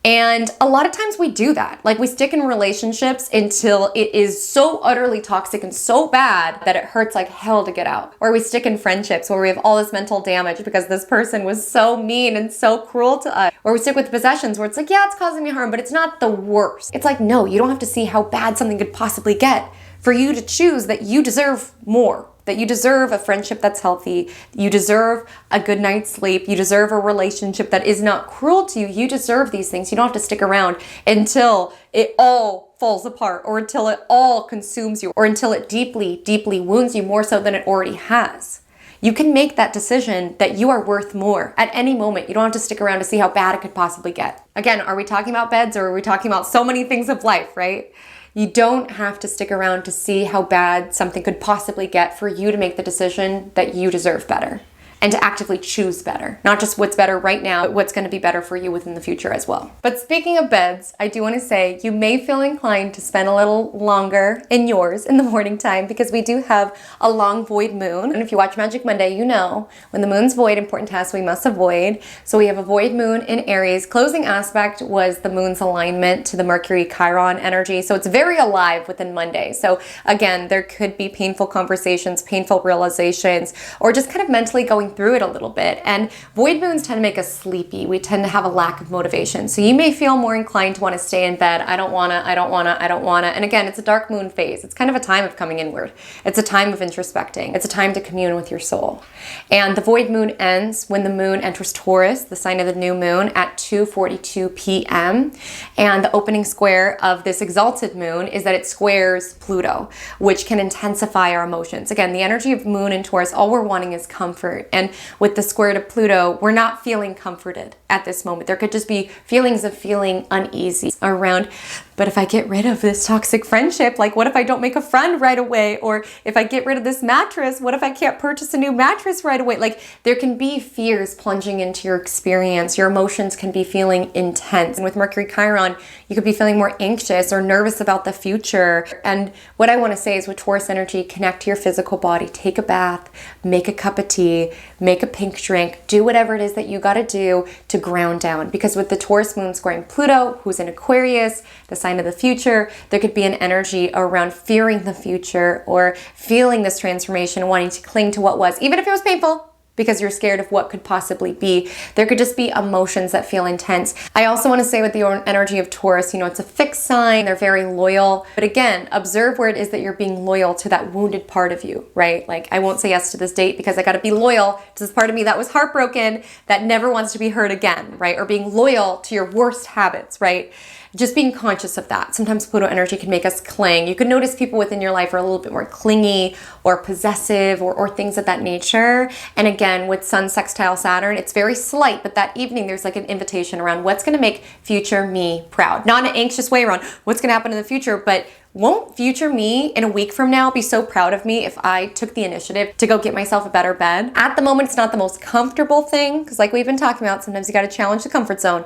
And a lot of times we do that. Like we stick in relationships until it is so utterly toxic and so bad that it hurts like hell to get out. Or we stick in friendships where we have all this mental damage because this person was so mean and so cruel to us. Or we stick with possessions where it's like, yeah, it's causing me harm, but it's not the worst. It's like, no, you don't have to see how bad something could possibly get for you to choose that you deserve more. That you deserve a friendship that's healthy, you deserve a good night's sleep, you deserve a relationship that is not cruel to you. You deserve these things. You don't have to stick around until it all falls apart, or until it all consumes you, or until it deeply, deeply wounds you more so than it already has. You can make that decision that you are worth more at any moment. You don't have to stick around to see how bad it could possibly get. Again, are we talking about beds, or are we talking about so many things of life, right? You don't have to stick around to see how bad something could possibly get for you to make the decision that you deserve better and to actively choose better. Not just what's better right now, but what's going to be better for you within the future as well. But speaking of beds, I do want to say you may feel inclined to spend a little longer in yours in the morning time because we do have a long void moon. And if you watch Magic Monday, you know when the moon's void, important tasks we must avoid. So we have a void moon in Aries. Closing aspect was the moon's alignment to the Mercury Chiron energy. So it's very alive within Monday. So again, there could be painful conversations, painful realizations, or just kind of mentally going through it a little bit. And void moons tend to make us sleepy. We tend to have a lack of motivation. So you may feel more inclined to want to stay in bed. I don't wanna. And again, it's a dark moon phase. It's kind of a time of coming inward. It's a time of introspecting. It's a time to commune with your soul. And the void moon ends when the moon enters Taurus, the sign of the new moon, at 2:42 p.m. And the opening square of this exalted moon is that it squares Pluto, which can intensify our emotions. Again, the energy of moon in Taurus, all we're wanting is comfort. And with the square to Pluto, we're not feeling comforted at this moment. There could just be feelings of feeling uneasy around, but if I get rid of this toxic friendship, like what if I don't make a friend right away? Or if I get rid of this mattress, what if I can't purchase a new mattress right away? Like there can be fears plunging into your experience. Your emotions can be feeling intense. And with Mercury Chiron, you could be feeling more anxious or nervous about the future. And what I want to say is with Taurus energy, connect to your physical body, take a bath, make a cup of tea, make a pink drink, do whatever it is that you got to do to ground down. Because with the Taurus moon squaring Pluto, who's in Aquarius, the sign of the future, there could be an energy around fearing the future or feeling this transformation, wanting to cling to what was, even if it was painful, because you're scared of what could possibly be. There could just be emotions that feel intense. I also want to say with the energy of Taurus, you know, it's a fixed sign. They're very loyal. But again, observe where it is that you're being loyal to that wounded part of you, right? Like I won't say yes to this date because I got to be loyal to this part of me that was heartbroken, that never wants to be hurt again, right? Or being loyal to your worst habits, right? Just being conscious of that. Sometimes Pluto energy can make us cling. You can notice people within your life are a little bit more clingy or possessive or things of that nature. And again, with Sun sextile Saturn, it's very slight, but that evening there's like an invitation around what's going to make future me proud. Not in an anxious way around what's going to happen in the future, but won't future me in a week from now be so proud of me if I took the initiative to go get myself a better bed? At the moment, it's not the most comfortable thing, because like we've been talking about, sometimes you got to challenge the comfort zone.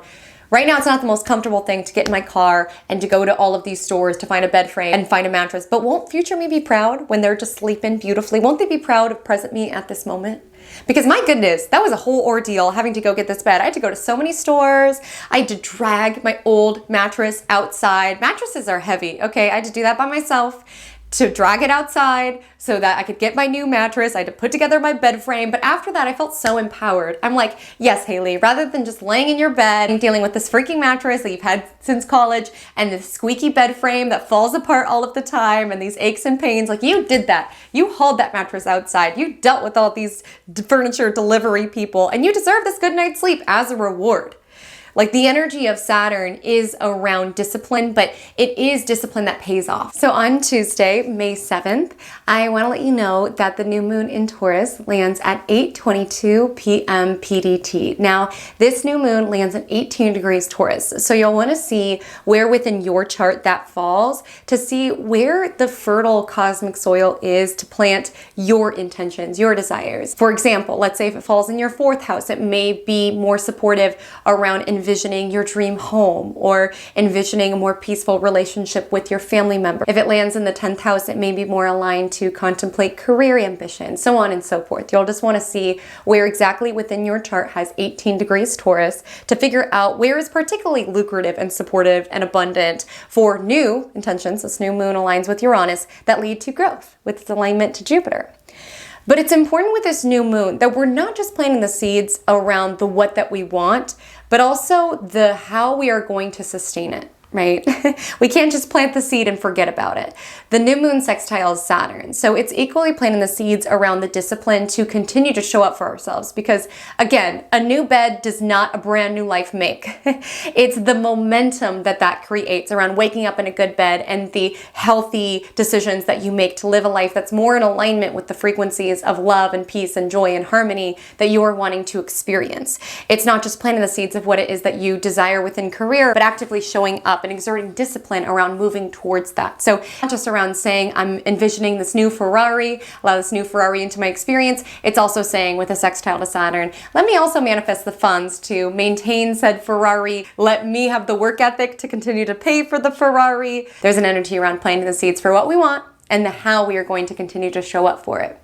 Right now, it's not the most comfortable thing to get in my car and to go to all of these stores to find a bed frame and find a mattress. But won't future me be proud when they're just sleeping beautifully? Won't they be proud of present me at this moment? Because my goodness, that was a whole ordeal having to go get this bed. I had to go to so many stores. I had to drag my old mattress outside. Mattresses are heavy, okay? I had to do that by myself, to drag it outside so that I could get my new mattress. I had to put together my bed frame. But after that, I felt so empowered. I'm like, yes, Haley, rather than just laying in your bed and dealing with this freaking mattress that you've had since college and this squeaky bed frame that falls apart all of the time and these aches and pains, like you did that. You hauled that mattress outside. You dealt with all these furniture delivery people and you deserve this good night's sleep as a reward. Like the energy of Saturn is around discipline, but it is discipline that pays off. So on Tuesday, May 7th, I want to let you know that the new moon in Taurus lands at 8:22 p.m. PDT. Now, this new moon lands at 18 degrees Taurus. So you'll want to see where within your chart that falls to see where the fertile cosmic soil is to plant your intentions, your desires. For example, let's say if it falls in your fourth house, it may be more supportive around envisioning your dream home or envisioning a more peaceful relationship with your family member. If it lands in the 10th house, it may be more aligned to contemplate career ambition, so on and so forth. You'll just want to see where exactly within your chart has 18 degrees Taurus to figure out where is particularly lucrative and supportive and abundant for new intentions. This new moon aligns with Uranus that lead to growth with its alignment to Jupiter. But it's important with this new moon that we're not just planting the seeds around the what that we want, but also the how we are going to sustain it. Right? We can't just plant the seed and forget about it. The new moon sextiles Saturn. So it's equally planting the seeds around the discipline to continue to show up for ourselves. Because again, a new bed does not a brand new life make. It's the momentum that creates around waking up in a good bed and the healthy decisions that you make to live a life that's more in alignment with the frequencies of love and peace and joy and harmony that you are wanting to experience. It's not just planting the seeds of what it is that you desire within career, but actively showing up and exerting discipline around moving towards that. So not just around saying, I'm envisioning this new Ferrari, allow this new Ferrari into my experience. It's also saying with a sextile to Saturn, let me also manifest the funds to maintain said Ferrari. Let me have the work ethic to continue to pay for the Ferrari. There's an energy around planting the seeds for what we want and the how we are going to continue to show up for it.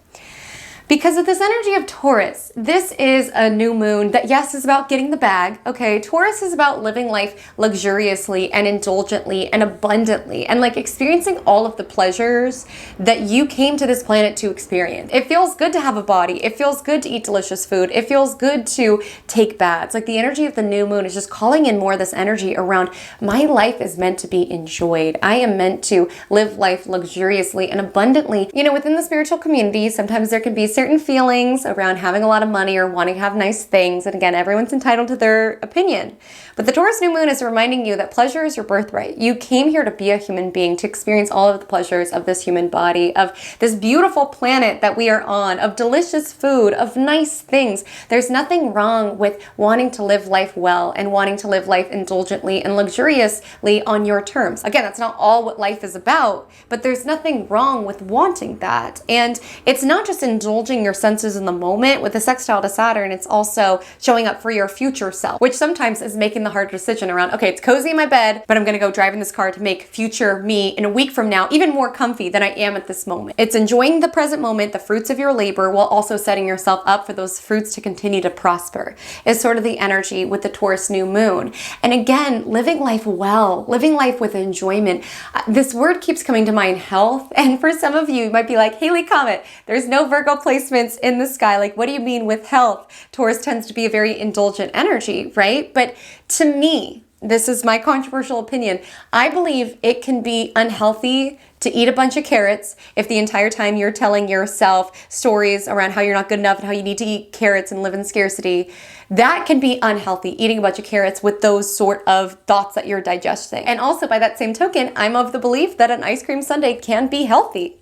Because of this energy of Taurus, this is a new moon that, yes, is about getting the bag, okay? Taurus is about living life luxuriously and indulgently and abundantly and like experiencing all of the pleasures that you came to this planet to experience. It feels good to have a body. It feels good to eat delicious food. It feels good to take baths. Like the energy of the new moon is just calling in more of this energy around my life is meant to be enjoyed. I am meant to live life luxuriously and abundantly. You know, within the spiritual community, sometimes there can be certain feelings around having a lot of money or wanting to have nice things. And again, everyone's entitled to their opinion. But the Taurus new moon is reminding you that pleasure is your birthright. You came here to be a human being, to experience all of the pleasures of this human body, of this beautiful planet that we are on, of delicious food, of nice things. There's nothing wrong with wanting to live life well and wanting to live life indulgently and luxuriously on your terms. Again, that's not all what life is about, but there's nothing wrong with wanting that. And it's not just indulging your senses in the moment. With the sextile to Saturn, it's also showing up for your future self, which sometimes is making the hard decision around, okay, it's cozy in my bed, but I'm going to go drive in this car to make future me in a week from now even more comfy than I am at this moment. It's enjoying the present moment, the fruits of your labor, while also setting yourself up for those fruits to continue to prosper, is sort of the energy with the Taurus new moon. And again, living life well, living life with enjoyment. This word keeps coming to mind, health. And for some of you, you might be like, Haley Comet, there's no Virgo placements in the sky. Like, what do you mean with health? Taurus tends to be a very indulgent energy, right? But to me, this is my controversial opinion, I believe it can be unhealthy to eat a bunch of carrots if the entire time you're telling yourself stories around how you're not good enough and how you need to eat carrots and live in scarcity. That can be unhealthy, eating a bunch of carrots with those sort of thoughts that you're digesting. And also, by that same token, I'm of the belief that an ice cream sundae can be healthy.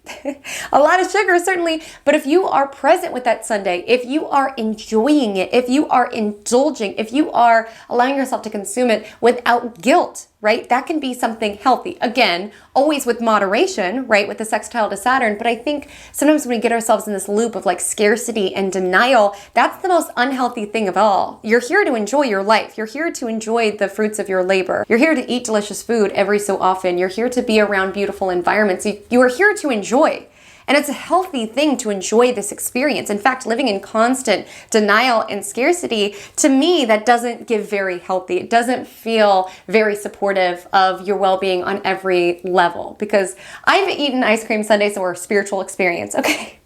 A lot of sugar, certainly, but if you are present with that sundae, if you are enjoying it, if you are indulging, if you are allowing yourself to consume it without guilt, right? That can be something healthy. Again, always with moderation, right? With the sextile to Saturn. But I think sometimes when we get ourselves in this loop of like scarcity and denial, that's the most unhealthy thing of all. You're here to enjoy your life. You're here to enjoy the fruits of your labor. You're here to eat delicious food every so often. You're here to be around beautiful environments. You are here to enjoy. And it's a healthy thing to enjoy this experience. In fact, living in constant denial and scarcity, to me, that doesn't give very healthy. It doesn't feel very supportive of your well-being on every level. Because I've eaten ice cream sundaes that were a spiritual experience, okay?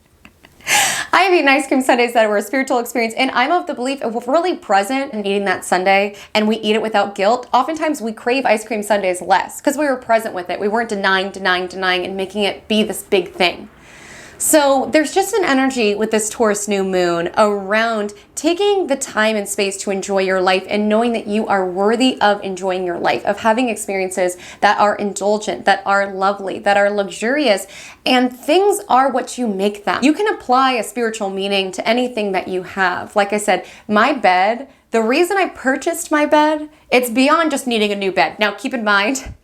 I've eaten ice cream sundaes that were a spiritual experience, and I'm of the belief if we're really present in eating that sundae and we eat it without guilt, oftentimes we crave ice cream sundaes less because we were present with it. We weren't denying, and making it be this big thing. So there's just an energy with this Taurus new moon around taking the time and space to enjoy your life and knowing that you are worthy of enjoying your life, of having experiences that are indulgent, that are lovely, that are luxurious, and things are what you make them. You can apply a spiritual meaning to anything that you have. Like I said, my bed, the reason I purchased my bed, it's beyond just needing a new bed. Now keep in mind,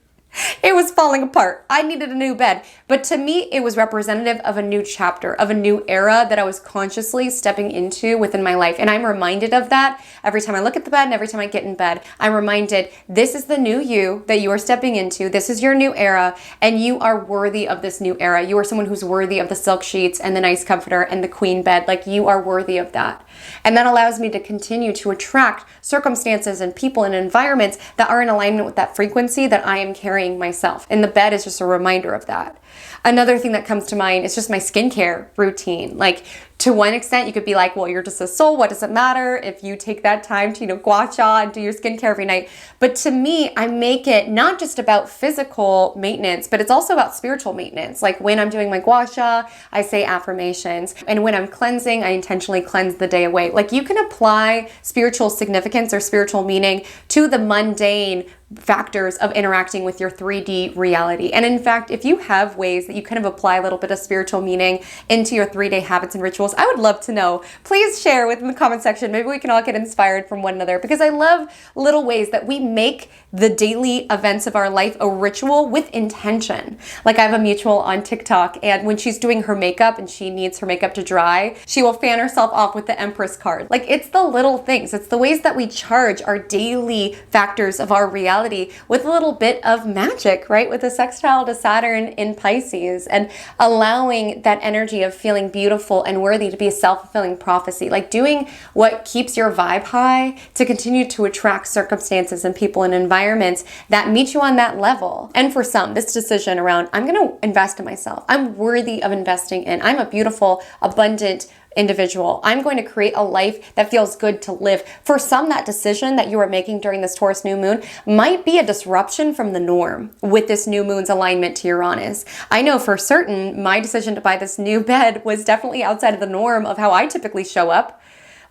it was falling apart. I needed a new bed. But to me, it was representative of a new chapter, of a new era that I was consciously stepping into within my life. And I'm reminded of that every time I look at the bed and every time I get in bed. I'm reminded this is the new you that you are stepping into. This is your new era, and you are worthy of this new era. You are someone who's worthy of the silk sheets and the nice comforter and the queen bed. Like, you are worthy of that. And that allows me to continue to attract circumstances and people and environments that are in alignment with that frequency that I am carrying myself. And the bed is just a reminder of that. Another thing that comes to mind is just my skincare routine. Like, to one extent, you could be like, well, you're just a soul. What does it matter if you take that time to, gua sha and do your skincare every night? But to me, I make it not just about physical maintenance, but it's also about spiritual maintenance. Like, when I'm doing my gua sha, I say affirmations. And when I'm cleansing, I intentionally cleanse the day away. Like, you can apply spiritual significance or spiritual meaning to the mundane factors of interacting with your 3D reality. And in fact, if you have ways that you kind of apply a little bit of spiritual meaning into your 3-day habits and rituals, I would love to know. Please share within the comment section. Maybe we can all get inspired from one another, because I love little ways that we make the daily events of our life a ritual with intention. Like, I have a mutual on TikTok, and when she's doing her makeup and she needs her makeup to dry, she will fan herself off with the Empress card. Like, it's the little things. It's the ways that we charge our daily factors of our reality with a little bit of magic, right? With the sextile to Saturn in Pisces, and allowing that energy of feeling beautiful and worthy to be a self-fulfilling prophecy. Like, doing what keeps your vibe high to continue to attract circumstances and people and environments that meet you on that level. And for some, this decision around, I'm going to invest in myself. I'm worthy of investing in. I'm a beautiful, abundant individual. I'm going to create a life that feels good to live. For some, that decision that you are making during this Taurus new moon might be a disruption from the norm with this new moon's alignment to Uranus. I know for certain my decision to buy this new bed was definitely outside of the norm of how I typically show up.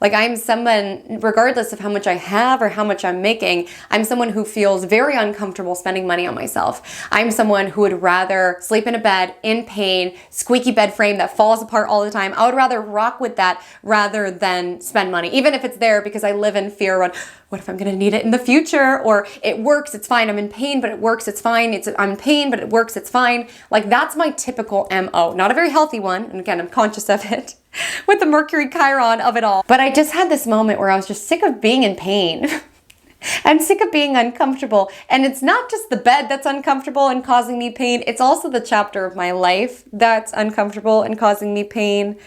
Like, I'm someone, regardless of how much I have or how much I'm making, I'm someone who feels very uncomfortable spending money on myself. I'm someone who would rather sleep in a bed in pain, squeaky bed frame that falls apart all the time. I would rather rock with that rather than spend money, even if it's there, because I live in fear around, what if I'm going to need it in the future? Or it works, it's fine. I'm in pain, but it works, it's fine. I'm in pain, but it works, it's fine. Like, that's my typical MO. Not a very healthy one. And again, I'm conscious of it with the Mercury Chiron of it all. But I just had this moment where I was just sick of being in pain. I'm sick of being uncomfortable. And it's not just the bed that's uncomfortable and causing me pain. It's also the chapter of my life that's uncomfortable and causing me pain.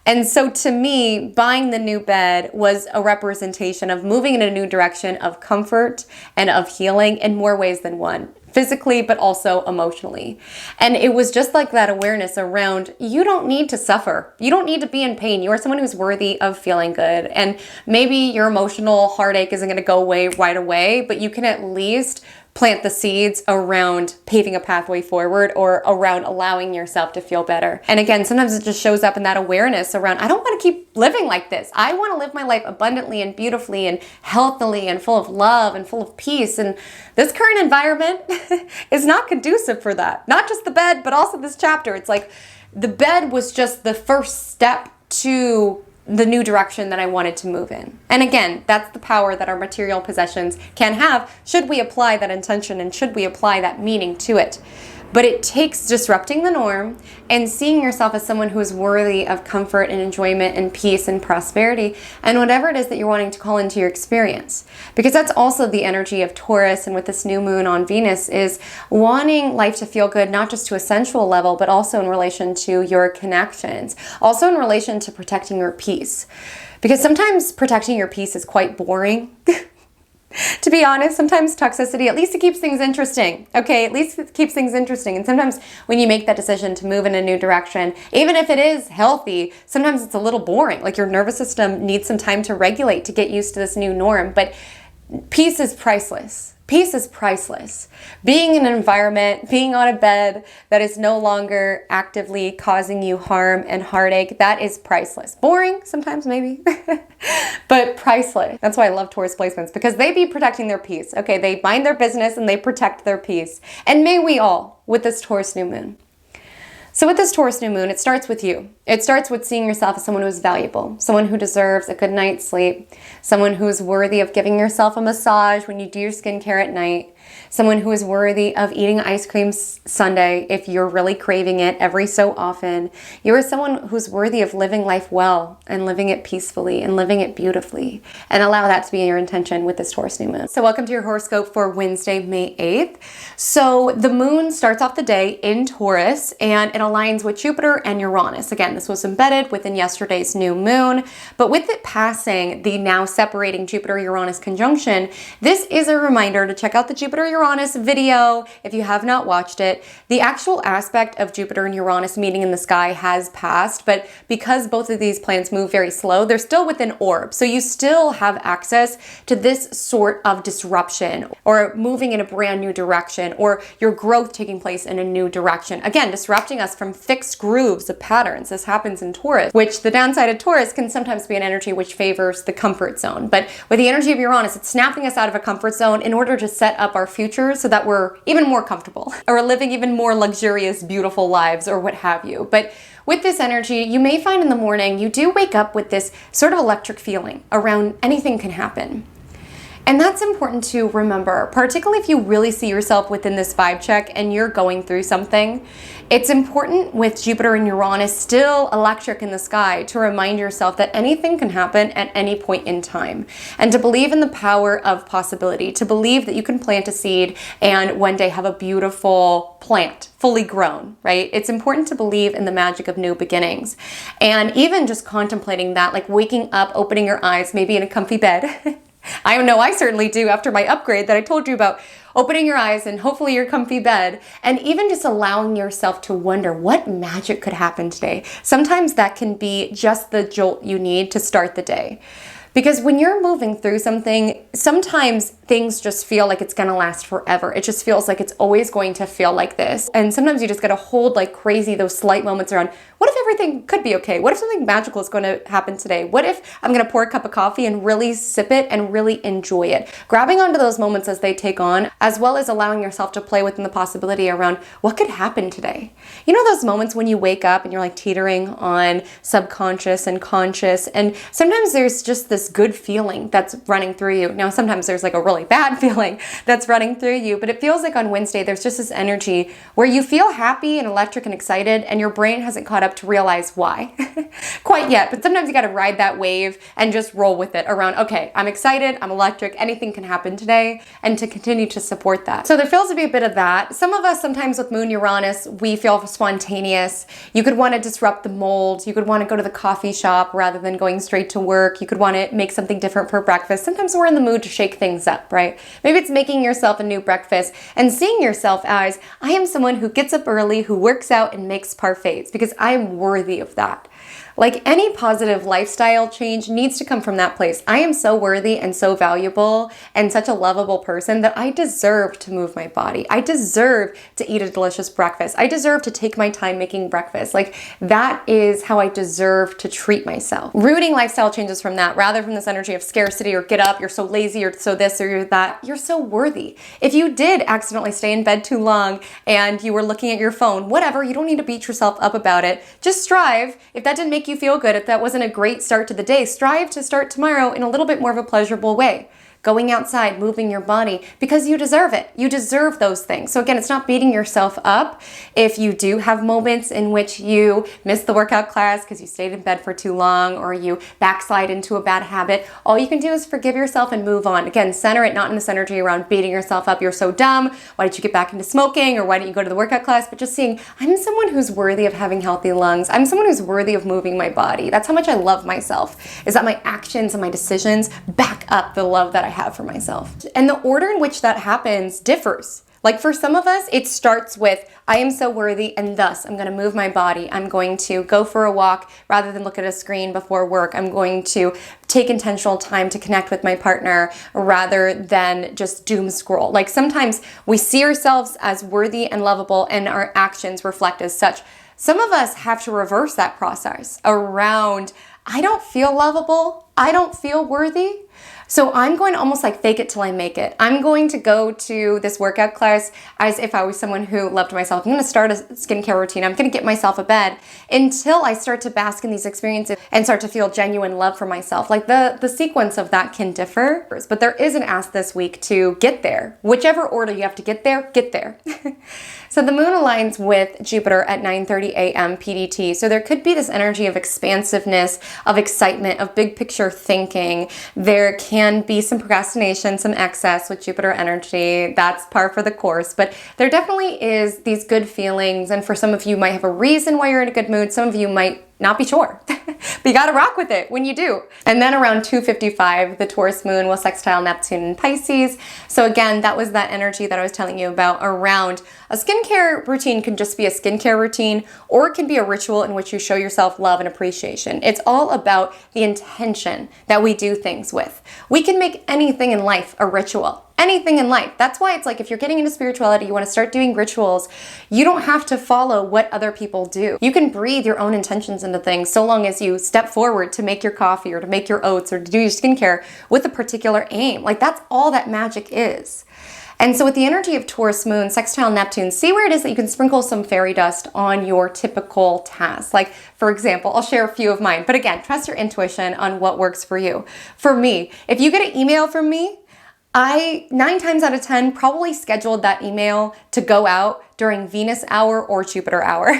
And so to me, buying the new bed was a representation of moving in a new direction of comfort and of healing in more ways than one. Physically, but also emotionally. And it was just like that awareness around, you don't need to suffer. You don't need to be in pain. You are someone who's worthy of feeling good. And maybe your emotional heartache isn't going to go away right away, but you can at least plant the seeds around paving a pathway forward, or around allowing yourself to feel better. And again, sometimes it just shows up in that awareness around, I don't want to keep living like this. I want to live my life abundantly and beautifully and healthily and full of love and full of peace. And this current environment is not conducive for that. Not just the bed, but also this chapter. It's like the bed was just the first step to the new direction that I wanted to move in. And again, that's the power that our material possessions can have, should we apply that intention and should we apply that meaning to it. But it takes disrupting the norm and seeing yourself as someone who is worthy of comfort and enjoyment and peace and prosperity and whatever it is that you're wanting to call into your experience. Because that's also the energy of Taurus, and with this new moon on Venus, is wanting life to feel good, not just to a sensual level, but also in relation to your connections, also in relation to protecting your peace. Because sometimes protecting your peace is quite boring. To be honest, sometimes toxicity, at least it keeps things interesting. Okay, at least it keeps things interesting. And sometimes when you make that decision to move in a new direction, even if it is healthy, sometimes it's a little boring. Like, your nervous system needs some time to regulate to get used to this new norm. But peace is priceless. Peace is priceless. Being in an environment, being on a bed that is no longer actively causing you harm and heartache, that is priceless. Boring sometimes, maybe, but priceless. That's why I love Taurus placements, because they be protecting their peace. Okay, they mind their business and they protect their peace. And may we all with this Taurus new moon. So with this Taurus new moon, it starts with you. It starts with seeing yourself as someone who is valuable, someone who deserves a good night's sleep, someone who's worthy of giving yourself a massage when you do your skincare at night, someone who is worthy of eating ice cream sundae if you're really craving it every so often. You are someone who's worthy of living life well and living it peacefully and living it beautifully, and allow that to be your intention with this Taurus new moon. So welcome to your horoscope for Wednesday, May 8th. So the moon starts off the day in Taurus and it aligns with Jupiter and Uranus. Again, this was embedded within yesterday's new moon, but with it passing the now separating Jupiter-Uranus conjunction, this is a reminder to check out the Jupiter-Uranus video if you have not watched it. The actual aspect of Jupiter and Uranus meeting in the sky has passed, but because both of these planets move very slow, they're still within orb. So you still have access to this sort of disruption or moving in a brand new direction or your growth taking place in a new direction. Again, disrupting us from fixed grooves of patterns. This happens in Taurus, which the downside of Taurus can sometimes be an energy which favors the comfort zone. But with the energy of Uranus, it's snapping us out of a comfort zone in order to set up our future so that we're even more comfortable or living even more luxurious, beautiful lives or what have you. But with this energy, you may find in the morning, you do wake up with this sort of electric feeling around anything can happen. And that's important to remember, particularly if you really see yourself within this vibe check and you're going through something. It's important with Jupiter and Uranus still electric in the sky to remind yourself that anything can happen at any point in time. And to believe in the power of possibility, to believe that you can plant a seed and one day have a beautiful plant, fully grown, right? It's important to believe in the magic of new beginnings. And even just contemplating that, like waking up, opening your eyes, maybe in a comfy bed. I know I certainly do after my upgrade that I told you about, opening your eyes and hopefully your comfy bed, and even just allowing yourself to wonder what magic could happen today. Sometimes that can be just the jolt you need to start the day. Because when you're moving through something, sometimes things just feel like it's gonna last forever. It just feels like it's always going to feel like this. And sometimes you just gotta hold like crazy those slight moments around, what if everything could be okay? What if something magical is gonna happen today? What if I'm gonna pour a cup of coffee and really sip it and really enjoy it? Grabbing onto those moments as they take on, as well as allowing yourself to play within the possibility around what could happen today. You know those moments when you wake up and you're like teetering on subconscious and conscious, and sometimes there's just this good feeling that's running through you. Now, sometimes there's like a really bad feeling that's running through you, but it feels like on Wednesday, there's just this energy where you feel happy and electric and excited, and your brain hasn't caught up to realize why quite yet. But sometimes you got to ride that wave and just roll with it around, okay, I'm excited, I'm electric, anything can happen today, and to continue to support that. So there feels to be a bit of that. Some of us, sometimes with Moon Uranus, we feel spontaneous. You could want to disrupt the mold. You could want to go to the coffee shop rather than going straight to work. You could want to make something different for breakfast. Sometimes we're in the mood to shake things up, right? Maybe it's making yourself a new breakfast and seeing yourself as, I am someone who gets up early, who works out and makes parfaits because I am worthy of that. Like any positive lifestyle change needs to come from that place. I am so worthy and so valuable and such a lovable person that I deserve to move my body. I deserve to eat a delicious breakfast. I deserve to take my time making breakfast. Like that is how I deserve to treat myself. Rooting lifestyle changes from that rather from this energy of scarcity or get up, you're so lazy or so this or you're that. You're so worthy. If you did accidentally stay in bed too long and you were looking at your phone, whatever, you don't need to beat yourself up about it. Just strive. If that didn't make you feel good, if that wasn't a great start to the day, strive to start tomorrow in a little bit more of a pleasurable way. Going outside, moving your body, because you deserve it. You deserve those things. So again, it's not beating yourself up if you do have moments in which you miss the workout class because you stayed in bed for too long or you backslide into a bad habit. All you can do is forgive yourself and move on. Again, center it not in this energy around beating yourself up. You're so dumb. Why did you get back into smoking? Or why didn't you go to the workout class? But just seeing, I'm someone who's worthy of having healthy lungs. I'm someone who's worthy of moving my body. That's how much I love myself, is that my actions and my decisions back up the love that I have for myself. And the order in which that happens differs. Like for some of us, it starts with, I am so worthy and thus I'm gonna move my body. I'm going to go for a walk rather than look at a screen before work. I'm going to take intentional time to connect with my partner rather than just doom scroll. Like sometimes we see ourselves as worthy and lovable and our actions reflect as such. Some of us have to reverse that process around, I don't feel lovable, I don't feel worthy. So I'm going to almost like fake it till I make it. I'm going to go to this workout class as if I was someone who loved myself. I'm going to start a skincare routine. I'm going to get myself a bed until I start to bask in these experiences and start to feel genuine love for myself. Like the sequence of that can differ, but there is an ask this week to get there. Whichever order you have to get there, get there. So the moon aligns with Jupiter at 9:30 a.m. PDT. So there could be this energy of expansiveness, of excitement, of big picture thinking. There can be some procrastination, some excess with Jupiter energy. That's par for the course. But there definitely is these good feelings. And for some of you might have a reason why you're in a good mood. Some of you might not be sure, but you gotta rock with it when you do. And then around 2:55, the Taurus moon will sextile Neptune in Pisces. So again, that was that energy that I was telling you about around a skincare routine. Can just be a skincare routine, or it can be a ritual in which you show yourself love and appreciation. It's all about the intention that we do things with. We can make anything in life a ritual. Anything in life. That's why it's like if you're getting into spirituality, you want to start doing rituals, you don't have to follow what other people do. You can breathe your own intentions into things so long as you step forward to make your coffee or to make your oats or to do your skincare with a particular aim. Like that's all that magic is. And so with the energy of Taurus moon, sextile Neptune, see where it is that you can sprinkle some fairy dust on your typical tasks. Like, for example, I'll share a few of mine. But again, trust your intuition on what works for you. For me, if you get an email from me, I 9 times out of 10 probably scheduled that email to go out during Venus hour or Jupiter hour.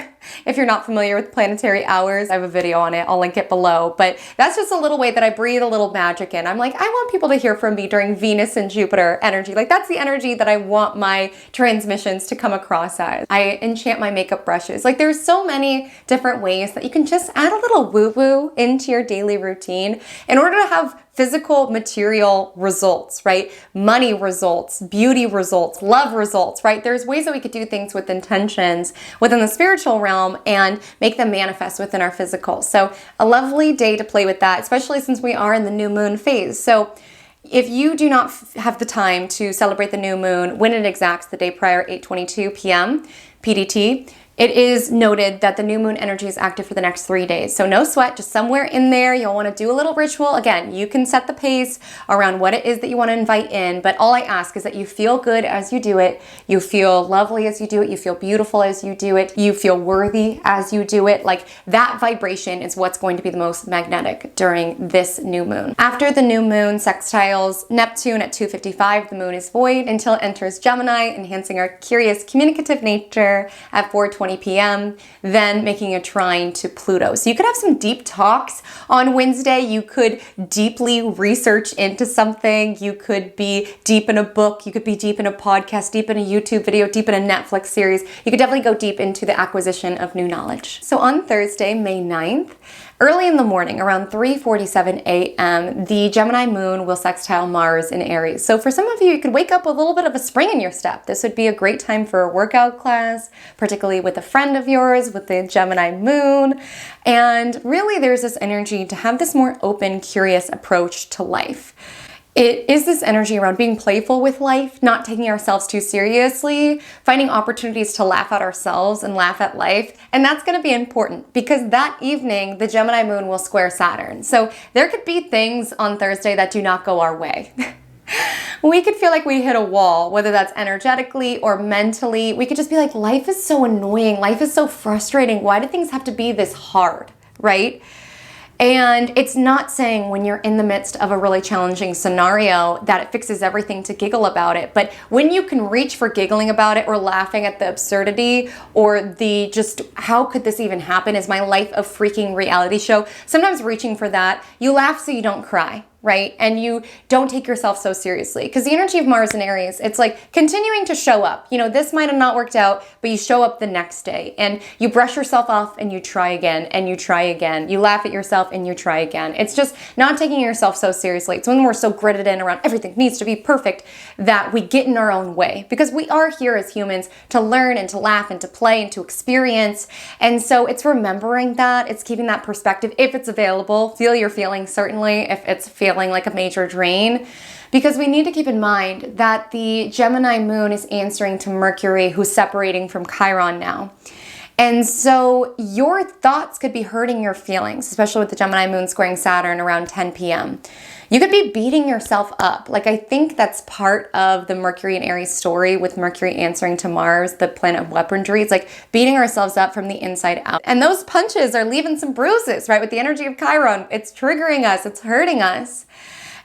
If you're not familiar with planetary hours, I have a video on it. I'll link it below. But that's just a little way that I breathe a little magic in. I'm like, I want people to hear from me during Venus and Jupiter energy. Like that's the energy that I want my transmissions to come across as. I enchant my makeup brushes. Like there's so many different ways that you can just add a little woo-woo into your daily routine in order to have physical material results, right? Money results, beauty results, love results, right? There's ways that we could do things with intentions within the spiritual realm and make them manifest within our physical. So a lovely day to play with that, especially since we are in the new moon phase. So if you do not have the time to celebrate the new moon when it exacts the day prior, 8:22 p.m. PDT, it is noted that the new moon energy is active for the next 3 days. So no sweat, just somewhere in there, you'll want to do a little ritual. Again, you can set the pace around what it is that you want to invite in, but all I ask is that you feel good as you do it. You feel lovely as you do it. You feel beautiful as you do it. You feel worthy as you do it. Like that vibration is what's going to be the most magnetic during this new moon. After the new moon sextiles Neptune at 2:55, the moon is void until it enters Gemini, enhancing our curious communicative nature at 4:20 p.m., then making a trine to Pluto. So you could have some deep talks on Wednesday. You could deeply research into something. You could be deep in a book. You could be deep in a podcast, deep in a YouTube video, deep in a Netflix series. You could definitely go deep into the acquisition of new knowledge. So on Thursday, May 9th, early in the morning, around 3:47 a.m., the Gemini moon will sextile Mars in Aries. So for some of you, you could wake up with a little bit of a spring in your step. This would be a great time for a workout class, particularly with a friend of yours with the Gemini moon. And really there's this energy to have this more open, curious approach to life. It is this energy around being playful with life, not taking ourselves too seriously, finding opportunities to laugh at ourselves and laugh at life. And that's going to be important because that evening, the Gemini moon will square Saturn. So there could be things on Thursday that do not go our way. We could feel like we hit a wall, whether that's energetically or mentally. We could just be like, life is so annoying. Life is so frustrating. Why do things have to be this hard, right? And it's not saying when you're in the midst of a really challenging scenario that it fixes everything to giggle about it. But when you can reach for giggling about it or laughing at the absurdity or the just, how could this even happen? Is my life a freaking reality show? Sometimes reaching for that, you laugh so you don't cry, right? And you don't take yourself so seriously. Because the energy of Mars in Aries, it's like continuing to show up. You know, this might have not worked out, but you show up the next day and you brush yourself off and you try again and you try again. You laugh at yourself and you try again. It's just not taking yourself so seriously. It's when we're so gridded in around everything needs to be perfect that we get in our own way. Because we are here as humans to learn and to laugh and to play and to experience. And so it's remembering that, it's keeping that perspective if it's available. Feel your feelings, certainly, if it's feeling like a major drain, because we need to keep in mind that the Gemini moon is answering to Mercury, who's separating from Chiron now. And so your thoughts could be hurting your feelings, especially with the Gemini moon squaring Saturn around 10 p.m. You could be beating yourself up. Like, I think that's part of the Mercury and Aries story, with Mercury answering to Mars, the planet of weaponry. It's like beating ourselves up from the inside out. And those punches are leaving some bruises, right? With the energy of Chiron, it's triggering us, it's hurting us.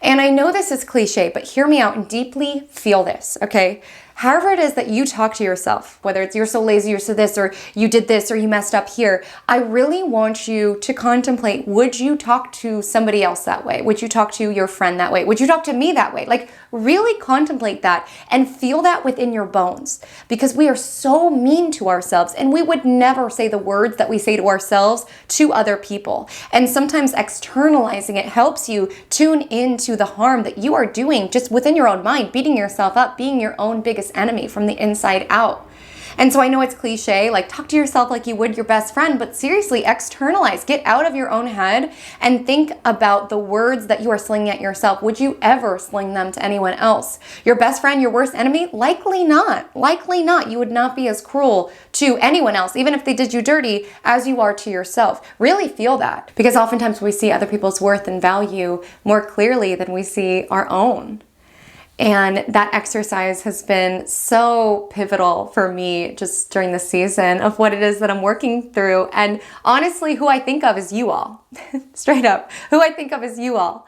And I know this is cliche, but hear me out and deeply feel this, okay? However it is that you talk to yourself, whether it's you're so lazy, you're so this, or you did this, or you messed up here, I really want you to contemplate, would you talk to somebody else that way? Would you talk to your friend that way? Would you talk to me that way? Like, really contemplate that and feel that within your bones, because we are so mean to ourselves, and we would never say the words that we say to ourselves to other people. And sometimes externalizing it helps you tune into the harm that you are doing just within your own mind, beating yourself up, being your own biggest enemy from the inside out. And so I know it's cliche, like talk to yourself like you would your best friend, but seriously, externalize, get out of your own head and think about the words that you are slinging at yourself. Would you ever sling them to anyone else? Your best friend, your worst enemy? Likely not. Likely not. You would not be as cruel to anyone else, even if they did you dirty, as you are to yourself. Really feel that, because oftentimes we see other people's worth and value more clearly than we see our own. And that exercise has been so pivotal for me just during the season of what it is that I'm working through. And honestly, who I think of is you all. Straight up, who I think of is you all.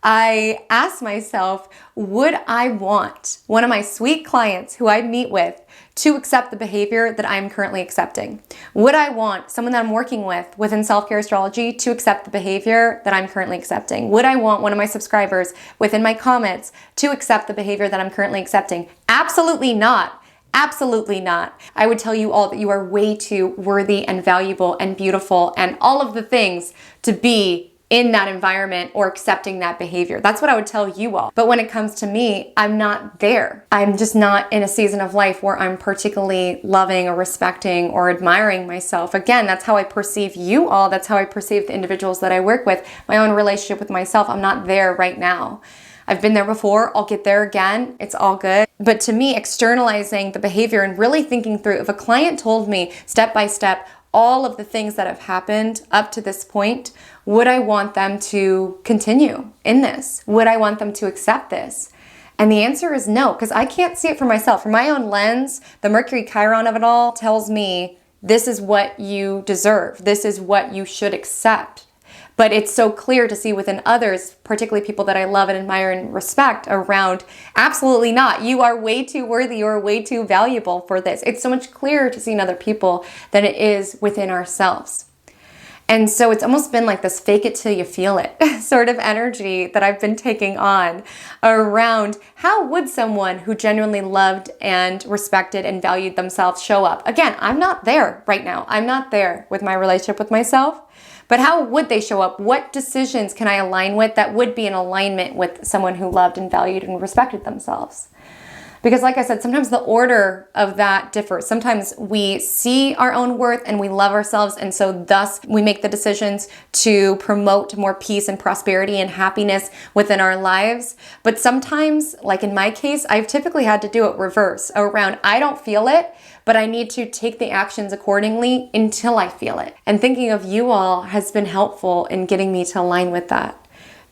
I asked myself, would I want one of my sweet clients who I meet with to accept the behavior that I'm currently accepting? Would I want someone that I'm working with within Self-Care Astrology to accept the behavior that I'm currently accepting? Would I want one of my subscribers within my comments to accept the behavior that I'm currently accepting? Absolutely not. Absolutely not. I would tell you all that you are way too worthy and valuable and beautiful and all of the things to be in that environment or accepting that behavior. That's what I would tell you all. But when it comes to me, I'm not there. I'm just not in a season of life where I'm particularly loving or respecting or admiring myself. Again, that's how I perceive you all. That's how I perceive the individuals that I work with. My own relationship with myself, I'm not there right now. I've been there before. I'll get there again. It's all good. But to me, externalizing the behavior and really thinking through, if a client told me step by step all of the things that have happened up to this point, would I want them to continue in this? Would I want them to accept this? And the answer is no, because I can't see it for myself. From my own lens, the Mercury Chiron of it all tells me this is what you deserve. This is what you should accept. But it's so clear to see within others, particularly people that I love and admire and respect, around absolutely not. You are way too worthy. You are way too valuable for this. It's so much clearer to see in other people than it is within ourselves. And so it's almost been like this fake it till you feel it sort of energy that I've been taking on around how would someone who genuinely loved and respected and valued themselves show up? Again, I'm not there right now. I'm not there with my relationship with myself. But how would they show up? What decisions can I align with that would be in alignment with someone who loved and valued and respected themselves? Because like I said, sometimes the order of that differs. Sometimes we see our own worth and we love ourselves, and so thus we make the decisions to promote more peace and prosperity and happiness within our lives. But sometimes, like in my case, I've typically had to do it reverse, around I don't feel it, but I need to take the actions accordingly until I feel it. And thinking of you all has been helpful in getting me to align with that,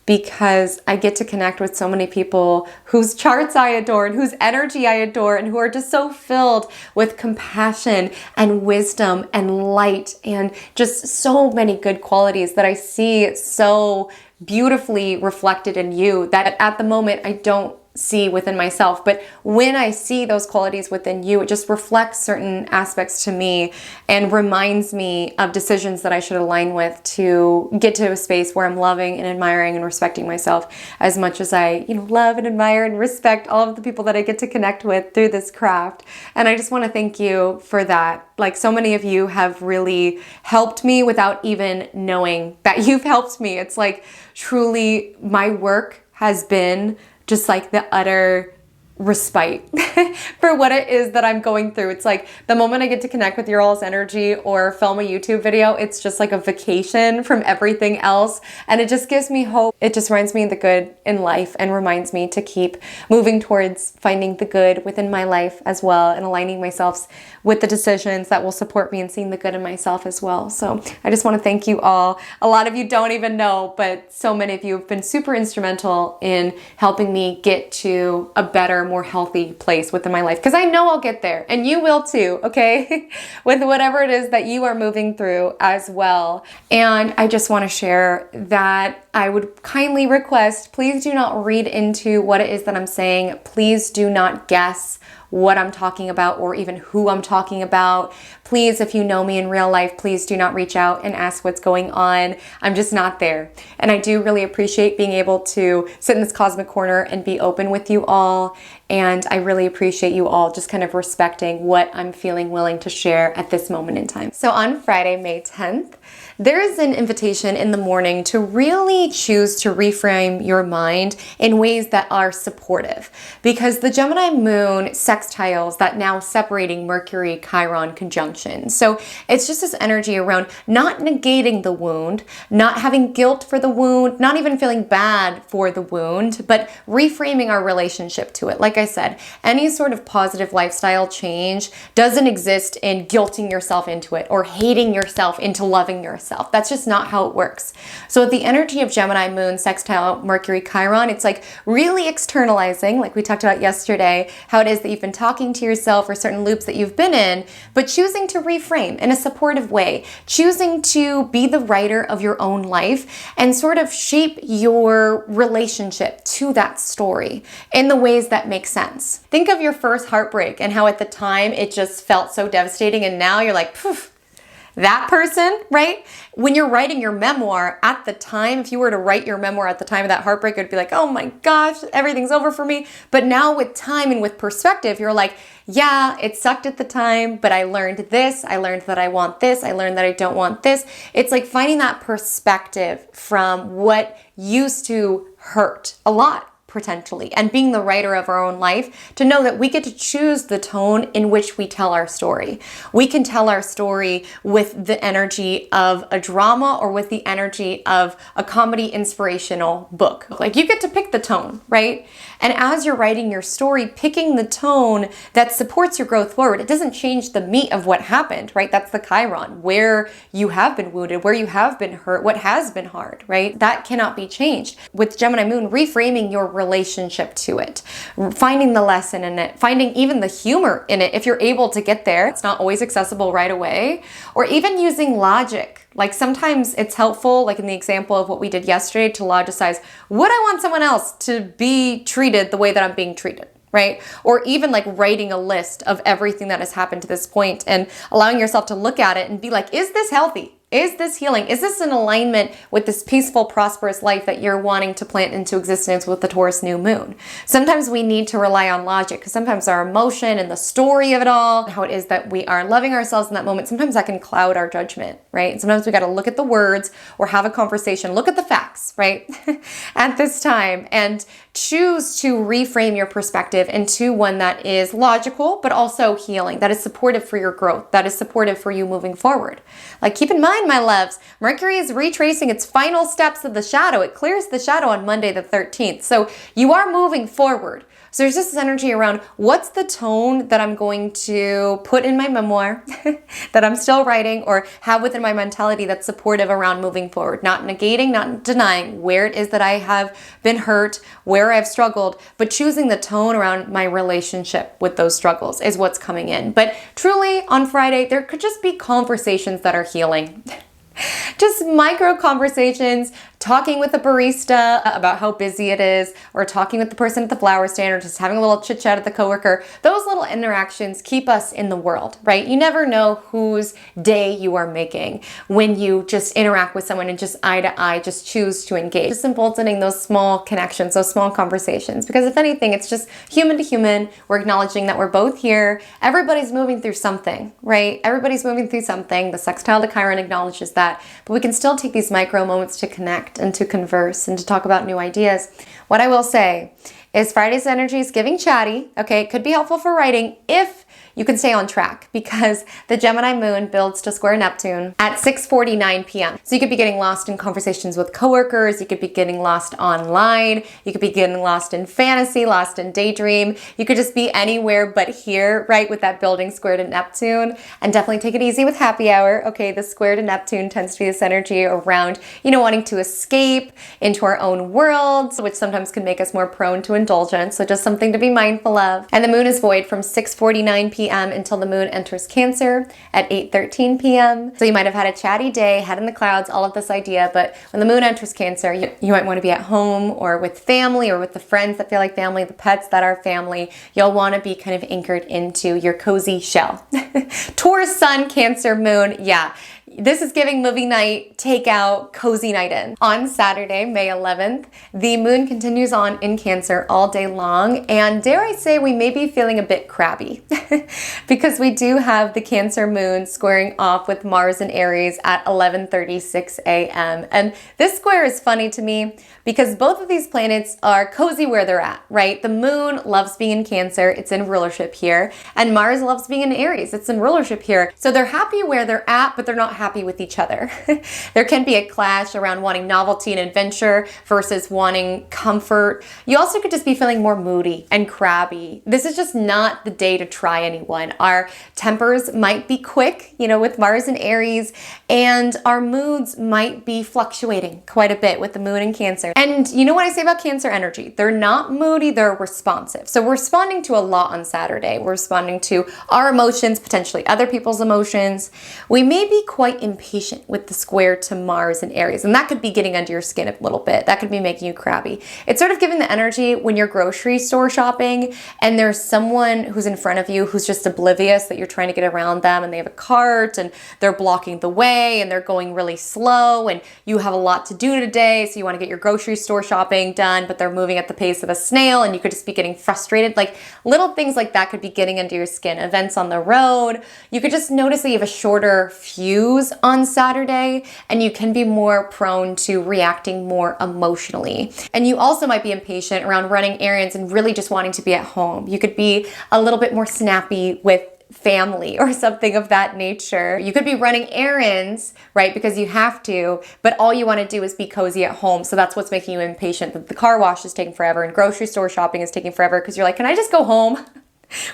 because I get to connect with so many people whose charts I adore and whose energy I adore, and who are just so filled with compassion and wisdom and light and just so many good qualities that I see so beautifully reflected in you that at the moment I don't see within myself. But when I see those qualities within you, it just reflects certain aspects to me and reminds me of decisions that I should align with to get to a space where I'm loving and admiring and respecting myself as much as I, love and admire and respect all of the people that I get to connect with through this craft. And I just want to thank you for that. Like, so many of you have really helped me without even knowing that you've helped me. It's like truly my work has been just like the utter respite for what it is that I'm going through. It's like the moment I get to connect with your all's energy or film a YouTube video, it's just like a vacation from everything else. And it just gives me hope. It just reminds me of the good in life and reminds me to keep moving towards finding the good within my life as well, and aligning myself with the decisions that will support me and seeing the good in myself as well. So I just want to thank you all. A lot of you don't even know, but so many of you have been super instrumental in helping me get to a better, more healthy place within my life. Because I know I'll get there, and you will too, okay? With whatever it is that you are moving through as well. And I just want to share that I would kindly request, please do not read into what it is that I'm saying. Please do not guess what I'm talking about or even who I'm talking about. Please, if you know me in real life, please do not reach out and ask what's going on. I'm just not there. And I do really appreciate being able to sit in this cosmic corner and be open with you all. And I really appreciate you all just kind of respecting what I'm feeling willing to share at this moment in time. So on Friday, May 10th, there is an invitation in the morning to really choose to reframe your mind in ways that are supportive, because the Gemini moon sextiles that now separating Mercury Chiron conjunction. So it's just this energy around not negating the wound, not having guilt for the wound, not even feeling bad for the wound, but reframing our relationship to it. Like I said, any sort of positive lifestyle change doesn't exist in guilting yourself into it or hating yourself into loving yourself. That's just not how it works. So with the energy of Gemini moon sextile Mercury Chiron, it's like really externalizing, like we talked about yesterday, how it is that you've been talking to yourself or certain loops that you've been in, but choosing to reframe in a supportive way, choosing to be the writer of your own life and sort of shape your relationship to that story in the ways that make sense. Think of your first heartbreak and how at the time it just felt so devastating, and now you're like, poof, that person, right? When you're writing your memoir at the time, if you were to write your memoir at the time of that heartbreak, it would be like, oh my gosh, everything's over for me. But now with time and with perspective, you're like, yeah, it sucked at the time, but I learned this. I learned that I want this. I learned that I don't want this. It's like finding that perspective from what used to hurt a lot, potentially, and being the writer of our own life, to know that we get to choose the tone in which we tell our story. We can tell our story with the energy of a drama or with the energy of a comedy inspirational book. Like, you get to pick the tone, right? And as you're writing your story, picking the tone that supports your growth forward, it doesn't change the meat of what happened, right? That's the Chiron, where you have been wounded, where you have been hurt, what has been hard, right? That cannot be changed. With Gemini moon, reframing your relationship to it, finding the lesson in it, finding even the humor in it if you're able to get there. It's not always accessible right away, or even using logic. Like, sometimes it's helpful, like in the example of what we did yesterday, to logicize, would I want someone else to be treated the way that I'm being treated? Right? Or even like writing a list of everything that has happened to this point and allowing yourself to look at it and be like, is this healthy? Is this healing? Is this in alignment with this peaceful, prosperous life that you're wanting to plant into existence with the Taurus new moon? Sometimes we need to rely on logic, because sometimes our emotion and the story of it all, how it is that we are loving ourselves in that moment, sometimes that can cloud our judgment, right? Sometimes we got to look at the words or have a conversation, look at the facts, right? At this time, and choose to reframe your perspective into one that is logical, but also healing, that is supportive for your growth, that is supportive for you moving forward. Like, keep in mind, my loves, Mercury is retracing its final steps of the shadow. It clears the shadow on Monday the 13th. So you are moving forward. So there's just this energy around, what's the tone that I'm going to put in my memoir that I'm still writing, or have within my mentality that's supportive around moving forward, not negating, not denying where it is that I have been hurt, where I've struggled, but choosing the tone around my relationship with those struggles is what's coming in. But truly, on Friday, there could just be conversations that are healing. Just micro conversations, talking with a barista about how busy it is, or talking with the person at the flower stand, or just having a little chit chat at the coworker. Those little interactions keep us in the world, right? You never know whose day you are making when you just interact with someone and just eye to eye, just choose to engage. Just emboldening those small connections, those small conversations, because if anything, it's just human to human. We're acknowledging that we're both here. Everybody's moving through something, right? Everybody's moving through something. The sextile to Chiron acknowledges that, but we can still take these micro moments to connect and to converse and to talk about new ideas. What I will say is Friday's energy is giving chatty. Okay, it could be helpful for writing if you can stay on track, because the Gemini moon builds to square Neptune at 6:49 p.m. So you could be getting lost in conversations with coworkers, you could be getting lost online, you could be getting lost in fantasy, lost in daydream. You could just be anywhere but here, right, with that building square to Neptune. And definitely take it easy with happy hour. Okay, the square to Neptune tends to be this energy around, wanting to escape into our own world, which sometimes can make us more prone to indulgence. So just something to be mindful of. And the moon is void from 6:49 p.m. until the moon enters Cancer at 8:13 p.m. So you might have had a chatty day, head in the clouds, all of this idea, but when the moon enters Cancer, you might want to be at home or with family or with the friends that feel like family, the pets that are family. You'll want to be kind of anchored into your cozy shell. Taurus Sun, Cancer Moon, yeah. This is giving movie night, takeout, cozy night in. On Saturday, May 11th, the moon continues on in Cancer all day long, and dare I say we may be feeling a bit crabby because we do have the Cancer moon squaring off with Mars in Aries at 11:36 a.m. And this square is funny to me because both of these planets are cozy where they're at, right? The moon loves being in Cancer, it's in rulership here, and Mars loves being in Aries, it's in rulership here. So they're happy where they're at, but they're not happy with each other. There can be a clash around wanting novelty and adventure versus wanting comfort. You also could just be feeling more moody and crabby. This is just not the day to try anyone. Our tempers might be quick, with Mars and Aries, and our moods might be fluctuating quite a bit with the moon in Cancer. And you know what I say about Cancer energy? They're not moody, they're responsive. So we're responding to a lot on Saturday. We're responding to our emotions, potentially other people's emotions. We may be quite impatient with the square to Mars and Aries, and that could be getting under your skin a little bit. That could be making you crabby. It's sort of giving the energy when you're grocery store shopping and there's someone who's in front of you who's just oblivious that you're trying to get around them, and they have a cart and they're blocking the way and they're going really slow, and you have a lot to do today, so you want to get your grocery store shopping done, but they're moving at the pace of a snail, and you could just be getting frustrated. Like little things like that could be getting under your skin. Events on the road, you could just notice that you have a shorter fuse on Saturday, and you can be more prone to reacting more emotionally. And you also might be impatient around running errands and really just wanting to be at home. You could be a little bit more snappy with family or something of that nature. You could be running errands, right, because you have to, but all you want to do is be cozy at home. So that's what's making you impatient. That the car wash is taking forever and grocery store shopping is taking forever because you're like, can I just go home?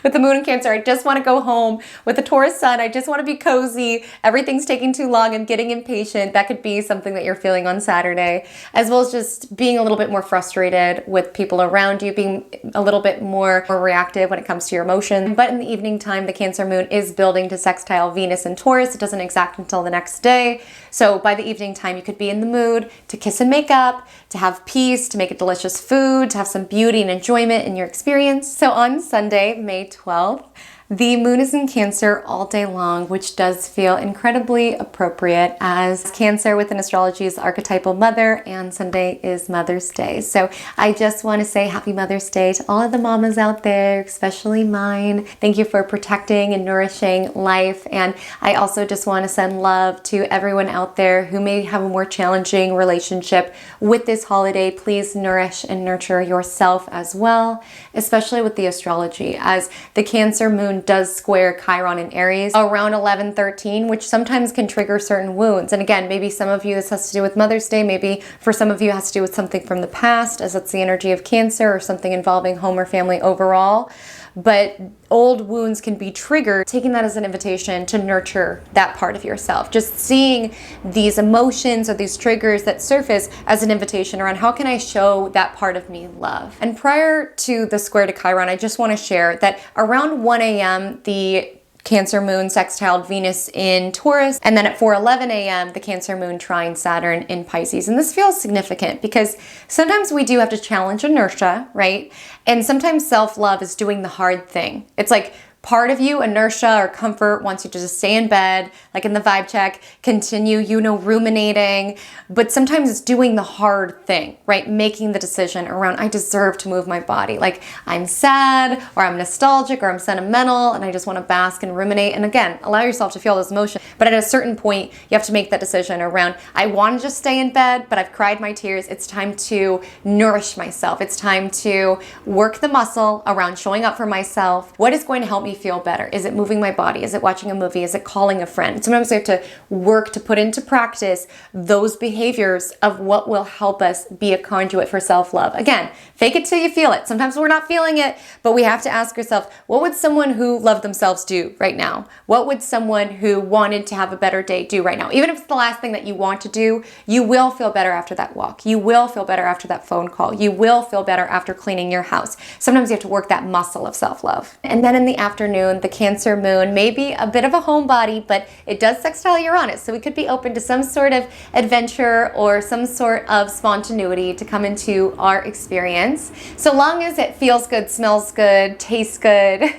With the moon in Cancer, I just want to go home. With the Taurus Sun, I just want to be cozy. Everything's taking too long. I'm getting impatient. That could be something that you're feeling on Saturday, as well as just being a little bit more frustrated with people around you, being a little bit more reactive when it comes to your emotions. But in the evening time, the Cancer moon is building to sextile Venus and Taurus. It doesn't exact until the next day. So by the evening time, you could be in the mood to kiss and make up, to have peace, to make a delicious food, to have some beauty and enjoyment in your experience. So on Sunday, May 12th, the moon is in Cancer all day long, which does feel incredibly appropriate as Cancer within astrology's archetypal mother, and Sunday is Mother's Day. So I just want to say happy Mother's Day to all of the mamas out there, especially mine. Thank you for protecting and nourishing life. And I also just want to send love to everyone out there who may have a more challenging relationship with this holiday. Please nourish and nurture yourself as well, especially with the astrology, as the Cancer moon does square Chiron in Aries around 11:13, which sometimes can trigger certain wounds. And again, maybe some of you this has to do with Mother's Day, maybe for some of you it has to do with something from the past, as it's the energy of Cancer, or something involving home or family overall. But old wounds can be triggered, taking that as an invitation to nurture that part of yourself. Just seeing these emotions or these triggers that surface as an invitation around how can I show that part of me love. And prior to the square to Chiron, I just want to share that around 1 a.m., the Cancer moon sextiled Venus in Taurus, and then at 4:11 a.m. the Cancer moon trine Saturn in Pisces. And this feels significant because sometimes we do have to challenge inertia, right? And sometimes self-love is doing the hard thing. It's like part of you, inertia or comfort, wants you to just stay in bed, like in the vibe check, continue, ruminating. But sometimes it's doing the hard thing, right? Making the decision around, I deserve to move my body. Like I'm sad or I'm nostalgic or I'm sentimental and I just want to bask and ruminate. And again, allow yourself to feel those emotions. But at a certain point, you have to make that decision around, I want to just stay in bed, but I've cried my tears. It's time to nourish myself. It's time to work the muscle around showing up for myself. What is going to help me feel better? Is it moving my body? Is it watching a movie? Is it calling a friend? Sometimes we have to work to put into practice those behaviors of what will help us be a conduit for self-love. Again, fake it till you feel it. Sometimes we're not feeling it, but we have to ask ourselves, what would someone who loved themselves do right now? What would someone who wanted to have a better day do right now? Even if it's the last thing that you want to do, you will feel better after that walk. You will feel better after that phone call. You will feel better after cleaning your house. Sometimes you have to work that muscle of self-love. And then in the afternoon, the Cancer moon may be a bit of a homebody, but it does sextile Uranus. So we could be open to some sort of adventure or some sort of spontaneity to come into our experience. So long as it feels good, smells good, tastes good,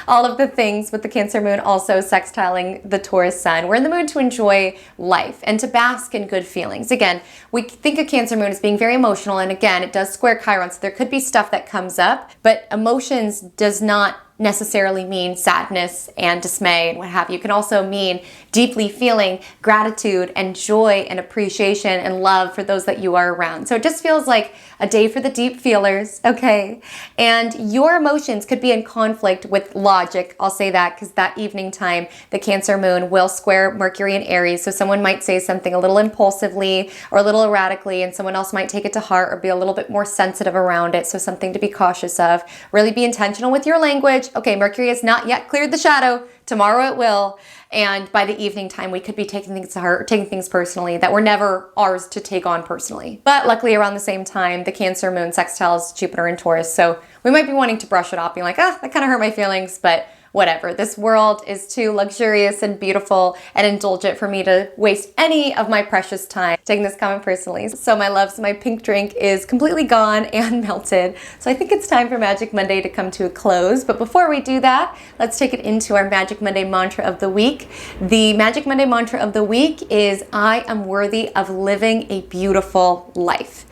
all of the things with the Cancer moon also sextiling the Taurus sun. We're in the mood to enjoy life and to bask in good feelings. Again, we think of Cancer moon as being very emotional, and again, it does square Chiron, so there could be stuff that comes up, but emotions does not necessarily mean sadness and dismay and what have you. It can also mean deeply feeling gratitude and joy and appreciation and love for those that you are around. So it just feels like a day for the deep feelers, okay? And your emotions could be in conflict with logic. I'll say that because that evening time, the Cancer moon will square Mercury in Aries. So someone might say something a little impulsively or a little erratically, and someone else might take it to heart or be a little bit more sensitive around it. So something to be cautious of. Really be intentional with your language. Okay, Mercury has not yet cleared the shadow. Tomorrow it will. And by the evening time, we could be taking things to heart, taking things personally that were never ours to take on personally. But luckily around the same time, the Cancer moon sextiles Jupiter in Taurus. So we might be wanting to brush it off, being like, that kind of hurt my feelings, but whatever. This world is too luxurious and beautiful and indulgent for me to waste any of my precious time taking this comment personally. So my loves, my pink drink is completely gone and melted. So I think it's time for Magic Monday to come to a close. But before we do that, let's take it into our Magic Monday mantra of the week. The Magic Monday mantra of the week is, I am worthy of living a beautiful life.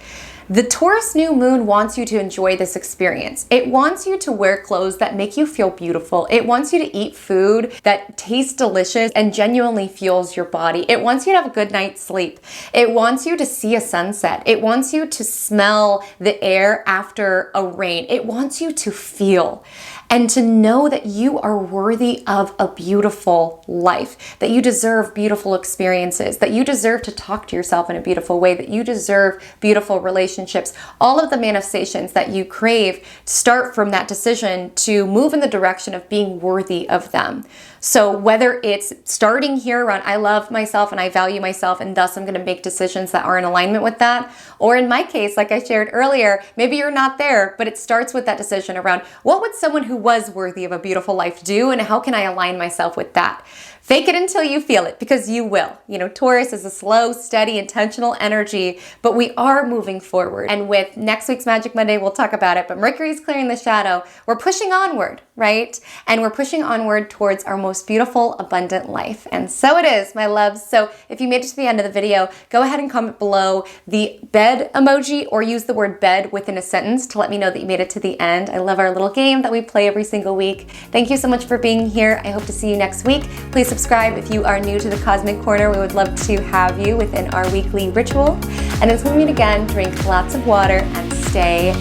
The Taurus new moon wants you to enjoy this experience. It wants you to wear clothes that make you feel beautiful. It wants you to eat food that tastes delicious and genuinely fuels your body. It wants you to have a good night's sleep. It wants you to see a sunset. It wants you to smell the air after a rain. It wants you to feel and to know that you are worthy of a beautiful life, that you deserve beautiful experiences, that you deserve to talk to yourself in a beautiful way, that you deserve beautiful relationships. All of the manifestations that you crave start from that decision to move in the direction of being worthy of them. So whether it's starting here around, I love myself and I value myself, and thus I'm going to make decisions that are in alignment with that. Or in my case, like I shared earlier, maybe you're not there, but it starts with that decision around, what would someone who was worthy of a beautiful life do, and how can I align myself with that? Fake it until you feel it, because you will. Taurus is a slow, steady, intentional energy, but we are moving forward. And with next week's Magic Monday, we'll talk about it, but Mercury's clearing the shadow. We're pushing onward, right? And we're pushing onward towards our most beautiful, abundant life. And so it is, my loves. So if you made it to the end of the video, go ahead and comment below the bed emoji or use the word bed within a sentence to let me know that you made it to the end. I love our little game that we play every single week. Thank you so much for being here. I hope to see you next week. Please subscribe if you are new to the Cosmic Corner. We would love to have you within our weekly ritual. And until we meet again, drink lots of water and stay